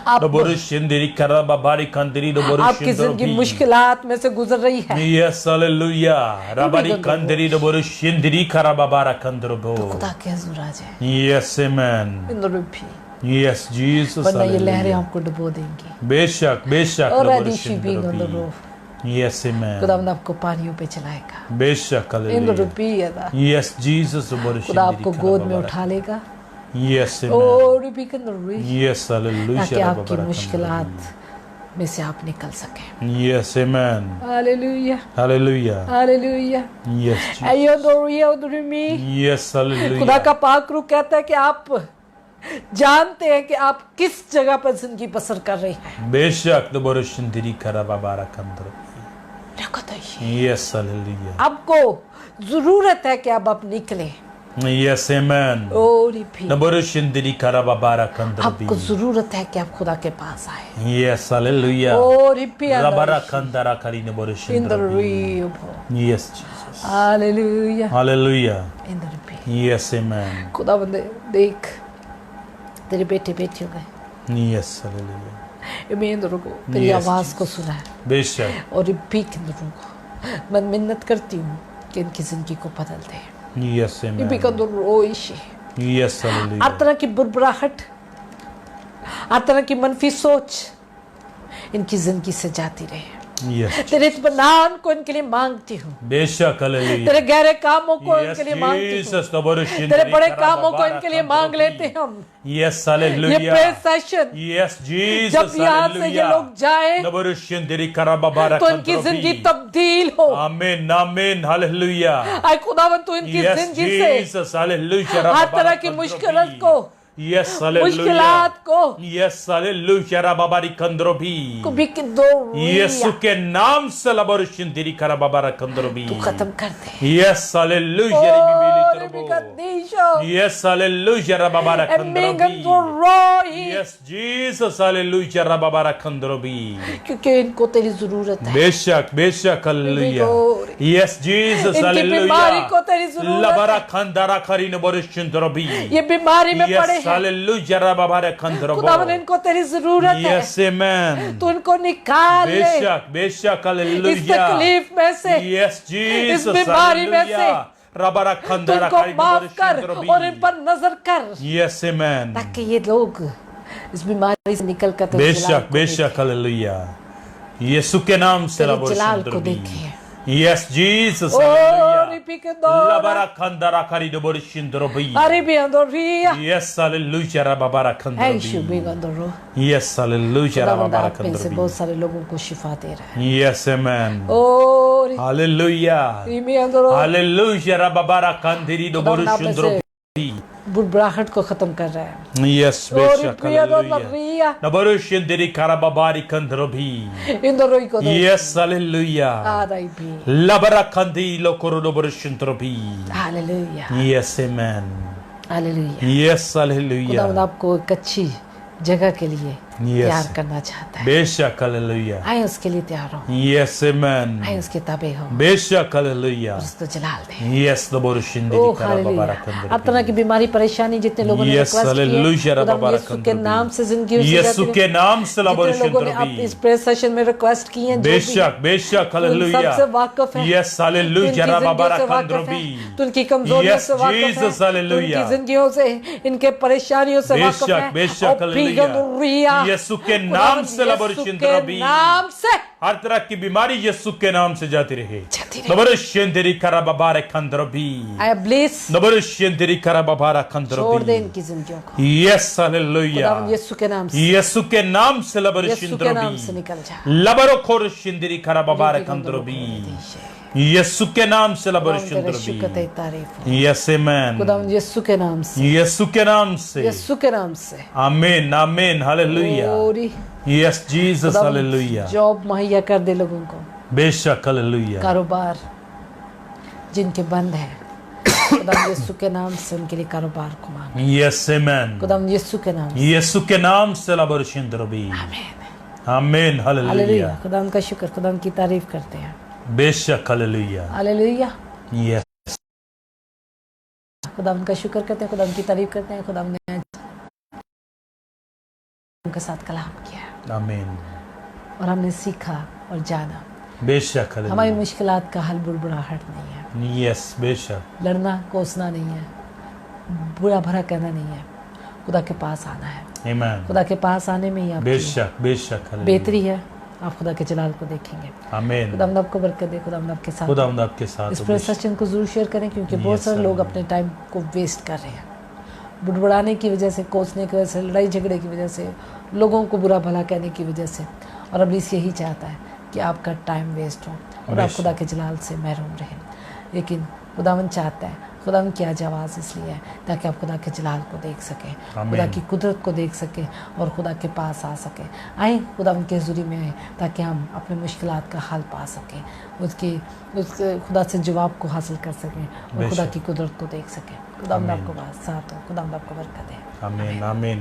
[SPEAKER 2] आप
[SPEAKER 1] Nabarushindiri karababari kandiri
[SPEAKER 2] आपकी जिंदगी
[SPEAKER 1] Nabarushindrubi.
[SPEAKER 2] मुश्किलात में से गुजर रही है,
[SPEAKER 1] Yes, hallelujah. Rabari kandiri Nabarushindiri karababara kandrubo.
[SPEAKER 2] खुदा के हजूर आ जाए।
[SPEAKER 1] Yes, amen.
[SPEAKER 2] इंद्ररूपी,
[SPEAKER 1] Yes, Jesus.
[SPEAKER 2] वरना ये लहरें
[SPEAKER 1] Hallelujah.
[SPEAKER 2] आपको डुबो देंगी।
[SPEAKER 1] बेशक
[SPEAKER 2] और रेदिशी भी
[SPEAKER 1] Nabarushindrubi.
[SPEAKER 2] इंद्ररूप
[SPEAKER 1] Yes, amen.
[SPEAKER 2] खुदावंद आपको पानियों पे चलाएगा।
[SPEAKER 1] बेशक hallelujah.
[SPEAKER 2] इंद्ररूपी अदा
[SPEAKER 1] Yes, Jesus.
[SPEAKER 2] खुदा आपको गोद में उठा लेगा।
[SPEAKER 1] Yes, amen.
[SPEAKER 2] और भी कंदरूरी
[SPEAKER 1] Yes, hallelujah.
[SPEAKER 2] ताकि आपकी
[SPEAKER 1] Rababara
[SPEAKER 2] मुश्किलात
[SPEAKER 1] kandrubi.
[SPEAKER 2] में से आप निकल सके।
[SPEAKER 1] Yes, amen.
[SPEAKER 2] Hallelujah
[SPEAKER 1] Hallelujah.
[SPEAKER 2] Hallelujah
[SPEAKER 1] Yes, Jesus.
[SPEAKER 2] अयोदोरिया उदरमी
[SPEAKER 1] Yes, hallelujah.
[SPEAKER 2] खुदा का पाक रूह कहता है कि आप जानते हैं कि आप किस जगह पर जिंदगी बसर कर रहे हैं।
[SPEAKER 1] बेशक Nabarushindiri karababara kandrubi.
[SPEAKER 2] रखदशी
[SPEAKER 1] Yes, hallelujah.
[SPEAKER 2] आपको जरूरत है कि आप निकले।
[SPEAKER 1] Yes, amen.
[SPEAKER 2] और भी
[SPEAKER 1] Nabarushindiri karababara kandrubi.
[SPEAKER 2] आपको जरूरत है कि आप खुदा के पास आए।
[SPEAKER 1] Yes, hallelujah.
[SPEAKER 2] और भी
[SPEAKER 1] Rabara kandara kari Nabarushindrubi.
[SPEAKER 2] इंद्ररूप
[SPEAKER 1] Yes, Jesus.
[SPEAKER 2] Hallelujah
[SPEAKER 1] Hallelujah.
[SPEAKER 2] इंद्ररूपी
[SPEAKER 1] Yes, amen.
[SPEAKER 2] खुदा बंदे देख तेरे बेटे बेटियों ने
[SPEAKER 1] Yes, hallelujah.
[SPEAKER 2] इंद्रों को तेरी
[SPEAKER 1] Yes,
[SPEAKER 2] आवाज को सुना है
[SPEAKER 1] बेशक.
[SPEAKER 2] और रिपीट इंद्रों को मैं मिन्नत करती हूँ कि इनकी जिंदगी को बदल दे।
[SPEAKER 1] Yes, amen.
[SPEAKER 2] रिपीट रोइशी
[SPEAKER 1] Yes,
[SPEAKER 2] हर
[SPEAKER 1] hallelujah.
[SPEAKER 2] तरह की बुरबुराहट, हर तरह की मनफी सोच इनकी जिंदगी से जाती रहे।
[SPEAKER 1] Yes.
[SPEAKER 2] तेरे इत्मीनान को इनके लिए मांगती हूँ,
[SPEAKER 1] बेशक हालेलुया।
[SPEAKER 2] तेरे गहरे कामों को
[SPEAKER 1] Yes,
[SPEAKER 2] इनके लिए मांगती हूँ,
[SPEAKER 1] Jesus, नबरुशिन
[SPEAKER 2] तेरे
[SPEAKER 1] दरी
[SPEAKER 2] बड़े
[SPEAKER 1] करा
[SPEAKER 2] कामों को
[SPEAKER 1] बाबा
[SPEAKER 2] इनके लिए
[SPEAKER 1] रखंद्रो
[SPEAKER 2] मांग
[SPEAKER 1] भी।
[SPEAKER 2] लेते हैं हम।
[SPEAKER 1] Yes,
[SPEAKER 2] ये
[SPEAKER 1] hallelujah.
[SPEAKER 2] Prayer session
[SPEAKER 1] Yes, Jesus,
[SPEAKER 2] जब यहाँ से ये
[SPEAKER 1] हालेलुया।
[SPEAKER 2] लोग जाए
[SPEAKER 1] नबरुशिन दरी करा बाबा
[SPEAKER 2] तो इनकी
[SPEAKER 1] रखंद्रो
[SPEAKER 2] जिंदगी
[SPEAKER 1] भी।
[SPEAKER 2] तब्दील हो।
[SPEAKER 1] आमीन, आमीन, हालेलुया।
[SPEAKER 2] आए खुदावन तू इनकी
[SPEAKER 1] Yes,
[SPEAKER 2] जिंदगी से
[SPEAKER 1] Jesus, हालेलुया।
[SPEAKER 2] हर तरह की मुश्किलात को,
[SPEAKER 1] Yes, हालेलुया।
[SPEAKER 2] मुश्किलात को
[SPEAKER 1] Yes, हालेलुया। बाबा रखंद्रो भी।
[SPEAKER 2] भी कि दो
[SPEAKER 1] यीशु के नाम से लबरुशिन दरी करा बाबा रखंद्रो भी।
[SPEAKER 2] तू खत्म कर दे।
[SPEAKER 1] Yes, hallelujah.
[SPEAKER 2] Oh,
[SPEAKER 1] रिबी
[SPEAKER 2] Rebicadisho,
[SPEAKER 1] Yes, hallelujah, Rababa
[SPEAKER 2] Emingan
[SPEAKER 1] Rakandrobi.
[SPEAKER 2] Roy,
[SPEAKER 1] Yes, Jesus, hallelujah, Rababa Rakandrobi.
[SPEAKER 2] क्योंकि इनको तेरी जरूरत है।
[SPEAKER 1] बेशक बेशक hallelujah. Yes, Jesus,
[SPEAKER 2] इनकी
[SPEAKER 1] hallelujah.
[SPEAKER 2] बीमारी को तेरी जरूरत
[SPEAKER 1] Labara
[SPEAKER 2] है।
[SPEAKER 1] Khandara Karina Borishindrobi.
[SPEAKER 2] ये बीमारी में पड़े
[SPEAKER 1] Yes,
[SPEAKER 2] हैं,
[SPEAKER 1] hallelujah, Rababa
[SPEAKER 2] खुदावन
[SPEAKER 1] Rakandrobi.
[SPEAKER 2] इनको तेरी जरूरत है।
[SPEAKER 1] Yes, amen.
[SPEAKER 2] तू इनको निकाल ले
[SPEAKER 1] बेशक बेशक
[SPEAKER 2] इस
[SPEAKER 1] hallelujah.
[SPEAKER 2] तकलीफ में से,
[SPEAKER 1] Yes, Jesus,
[SPEAKER 2] इस बीमारी में से
[SPEAKER 1] hallelujah. Rabara
[SPEAKER 2] तू
[SPEAKER 1] Khandara
[SPEAKER 2] इनको
[SPEAKER 1] Karina
[SPEAKER 2] माफ कर
[SPEAKER 1] Borishindrobi.
[SPEAKER 2] और इन पर नजर कर,
[SPEAKER 1] Yes, amen.
[SPEAKER 2] ताकि ये लोग इस बीमारी से निकल कर तेरे जलाल
[SPEAKER 1] बेशक
[SPEAKER 2] को
[SPEAKER 1] बेशक हालेलुया। यीशु के नाम से
[SPEAKER 2] तेरे
[SPEAKER 1] लबो
[SPEAKER 2] जलाल को
[SPEAKER 1] शुद्र भी।
[SPEAKER 2] देखे।
[SPEAKER 1] यस जीसस
[SPEAKER 2] ओ
[SPEAKER 1] हालेलुया।
[SPEAKER 2] रिपिकदोरा,
[SPEAKER 1] लबरा खंदरा खरी दो बोल शुद्र भी।
[SPEAKER 2] Aribiandoria,
[SPEAKER 1] यस हालेलुया रबारा खंदर
[SPEAKER 2] Aishu
[SPEAKER 1] भी।
[SPEAKER 2] Bigandoro।
[SPEAKER 1] यस हालेलुया
[SPEAKER 2] खुदावंद
[SPEAKER 1] रबारा
[SPEAKER 2] आप में से
[SPEAKER 1] खंदर
[SPEAKER 2] बहुत सारे लोगों को शिफा दे रहा है।
[SPEAKER 1] भी। Yes amen.
[SPEAKER 2] ओ
[SPEAKER 1] हालेलुया
[SPEAKER 2] रिमियांदरो,
[SPEAKER 1] हालेलुया रबारा खंदरी दो बोल
[SPEAKER 2] खुदावंद आप में
[SPEAKER 1] शुद्र
[SPEAKER 2] से
[SPEAKER 1] भी।
[SPEAKER 2] बुढ़ाहट को खत्म कर रहा है।
[SPEAKER 1] यस
[SPEAKER 2] ओ
[SPEAKER 1] बेशक हालेलुया।
[SPEAKER 2] रिपियांदोरिया,
[SPEAKER 1] नबरो शुद्री कराबारी खंदर भी।
[SPEAKER 2] इंदरोई को दे।
[SPEAKER 1] Yes hallelujah.
[SPEAKER 2] आराई भी।
[SPEAKER 1] Labara Candilo Corodoboroshintrobi.
[SPEAKER 2] Hallelujah,
[SPEAKER 1] Yes, amen.
[SPEAKER 2] Hallelujah.
[SPEAKER 1] Yes,
[SPEAKER 2] खुदावंद
[SPEAKER 1] hallelujah.
[SPEAKER 2] आपको एक अच्छी जगह के लिए
[SPEAKER 1] Yes.
[SPEAKER 2] तैयार करना चाहता है।
[SPEAKER 1] Beshak, hallelujah.
[SPEAKER 2] आए उसके लिए तैयार हो,
[SPEAKER 1] Yes, amen.
[SPEAKER 2] आए उसके ताबे हो,
[SPEAKER 1] Beshak, hallelujah.
[SPEAKER 2] उसको जलाल दे।
[SPEAKER 1] Yes, the Borushindi
[SPEAKER 2] ओ
[SPEAKER 1] Karababara
[SPEAKER 2] हालेलुया। हर तरह की
[SPEAKER 1] Kandri.
[SPEAKER 2] बीमारी परेशानी जितने लोगों ने
[SPEAKER 1] Yes,
[SPEAKER 2] रिक्वेस्ट
[SPEAKER 1] hallelujah,
[SPEAKER 2] की है, खुदावंद
[SPEAKER 1] रब्बारा
[SPEAKER 2] यीशु के
[SPEAKER 1] कंदरबी।
[SPEAKER 2] नाम से जिंदगी
[SPEAKER 1] यीशु के नाम से
[SPEAKER 2] जितने लोगों ने आप
[SPEAKER 1] लबोरुशिंद्रबी।
[SPEAKER 2] इस प्रेयर सेशन में रिक्वेस्ट की हैं, जो भी
[SPEAKER 1] बेशक बेशक
[SPEAKER 2] तू उन सबसे
[SPEAKER 1] hallelujah.
[SPEAKER 2] वाकिफ है,
[SPEAKER 1] Yes,
[SPEAKER 2] तू
[SPEAKER 1] hallelujah.
[SPEAKER 2] उनकी जिंदगियों
[SPEAKER 1] रब्बारा
[SPEAKER 2] से वाकिफ है,
[SPEAKER 1] कंदरबी।
[SPEAKER 2] तू उनकी कमजोरियों
[SPEAKER 1] Yes,
[SPEAKER 2] से वाकिफ है,
[SPEAKER 1] Jesus,
[SPEAKER 2] तू
[SPEAKER 1] hallelujah.
[SPEAKER 2] उनकी जिंदगियों से, इनके परेशानियों से वाकिफ है।
[SPEAKER 1] बेशक बेशक
[SPEAKER 2] और पीगंदुरिया,
[SPEAKER 1] hallelujah. यीशु के नाम से
[SPEAKER 2] यीशु
[SPEAKER 1] लबोरुशिंद्रबी।
[SPEAKER 2] के नाम से
[SPEAKER 1] हर तरह की बीमारी यीशु के नाम से जाती रहे।
[SPEAKER 2] जाती रहे।
[SPEAKER 1] नबरुशिंद्री कराबारा खंदरबी।
[SPEAKER 2] आई ब्लेस,
[SPEAKER 1] नबरुशिंद्री कराबारा
[SPEAKER 2] छोड़ दे
[SPEAKER 1] खंदरबी।
[SPEAKER 2] इनकी जिंदगियों को।
[SPEAKER 1] Yes hallelujah.
[SPEAKER 2] खुदावंद यीशु के नाम से,
[SPEAKER 1] यीशु के नाम से
[SPEAKER 2] यीशु के नाम से
[SPEAKER 1] लबरुशिंद्रबी।
[SPEAKER 2] निकल जा।
[SPEAKER 1] लबरो खोरुशिंद्री कराबारा खंदरबी। यीशु के नाम से
[SPEAKER 2] खुदावंद तेरे शुक्र
[SPEAKER 1] लबरुशिंद्रबी।
[SPEAKER 2] तेरी तारीफ हो।
[SPEAKER 1] Yes amen.
[SPEAKER 2] खुदावंद यीशु के नाम से,
[SPEAKER 1] यीशु के नाम से
[SPEAKER 2] यीशु के नाम से।
[SPEAKER 1] आमीन आमीन हालेलुया।
[SPEAKER 2] ओरी
[SPEAKER 1] यस जीसस हालेलुया।
[SPEAKER 2] जॉब मुहैया कर दे लोगों को,
[SPEAKER 1] बेशक हालेलुया।
[SPEAKER 2] कारोबार जिनके बंद है, खुदावंद यीशु के नाम से उनके लिए कारोबार को मांग।
[SPEAKER 1] Yes amen.
[SPEAKER 2] खुदावंद यीशु के नाम से,
[SPEAKER 1] यीशु के नाम से लबरुशिंद्रबी।
[SPEAKER 2] आमीन
[SPEAKER 1] आमीन
[SPEAKER 2] हालेलुया।
[SPEAKER 1] हालेलुया।
[SPEAKER 2] खुदावंद का शुक्र, खुदावंद की तारीफ करते हैं।
[SPEAKER 1] बेशक हालेलुया।
[SPEAKER 2] हालेलुया।
[SPEAKER 1] यस
[SPEAKER 2] खुदावंद का शुक्र करते हैं, खुदावंद की तारीफ करते हैं। खुदावंद ने उनके साथ कलाम किया
[SPEAKER 1] आमीन।
[SPEAKER 2] और हमने सीखा और जाना
[SPEAKER 1] बेशक
[SPEAKER 2] हमारी
[SPEAKER 1] हालेलुया।
[SPEAKER 2] मुश्किलात का हल बुड़बुड़ाहट नहीं है,
[SPEAKER 1] यस बेशक।
[SPEAKER 2] लड़ना कोसना नहीं है, बुरा भरा कहना नहीं है। खुदा के पास आना है,
[SPEAKER 1] आमीन।
[SPEAKER 2] खुदा के पास आने में ही आपकी
[SPEAKER 1] बेशक बेशक हालेलुया।
[SPEAKER 2] बेहतरी है। आप खुदा के जलाल को देखेंगे।
[SPEAKER 1] आमीन।
[SPEAKER 2] खुदावंद आपको बरकत दे, खुदावंद आपके साथ।
[SPEAKER 1] खुदावंद आपके साथ
[SPEAKER 2] इस
[SPEAKER 1] हो।
[SPEAKER 2] प्रेयर सेशन को जरूर शेयर करें, क्योंकि बहुत
[SPEAKER 1] Yes,
[SPEAKER 2] सारे लोग
[SPEAKER 1] sir.
[SPEAKER 2] अपने टाइम को वेस्ट कर रहे हैं, बुड़बुड़ाने की वजह से, कोसने की वजह से, लड़ाई झगड़े की वजह से, लोगों को बुरा भला कहने की वजह से। और अब्लीस यही चाहता है कि आपका टाइम वेस्ट हो और आप
[SPEAKER 1] बेशक।
[SPEAKER 2] खुदा के जलाल से महरूम रहें। लेकिन खुदावंद चाहता है, खुदावंद की आज आवाज़ इसलिए है ताकि आप खुदा के जलाल को देख सकें, खुदा की कुदरत को देख सकें और खुदा के पास आ सकें। आए खुदावंद के हुज़ूरी में आए ताकि हम अपने मुश्किलात का हल पा सकें, उसके खुदा से जवाब को हासिल कर सकें और खुदा
[SPEAKER 1] बेशक।
[SPEAKER 2] की कुदरत को देख सकें। खुदावंद
[SPEAKER 1] आमीन।
[SPEAKER 2] आपको साथ हो, खुदावंद आपको बरकत दे।
[SPEAKER 1] आमीन आमीन।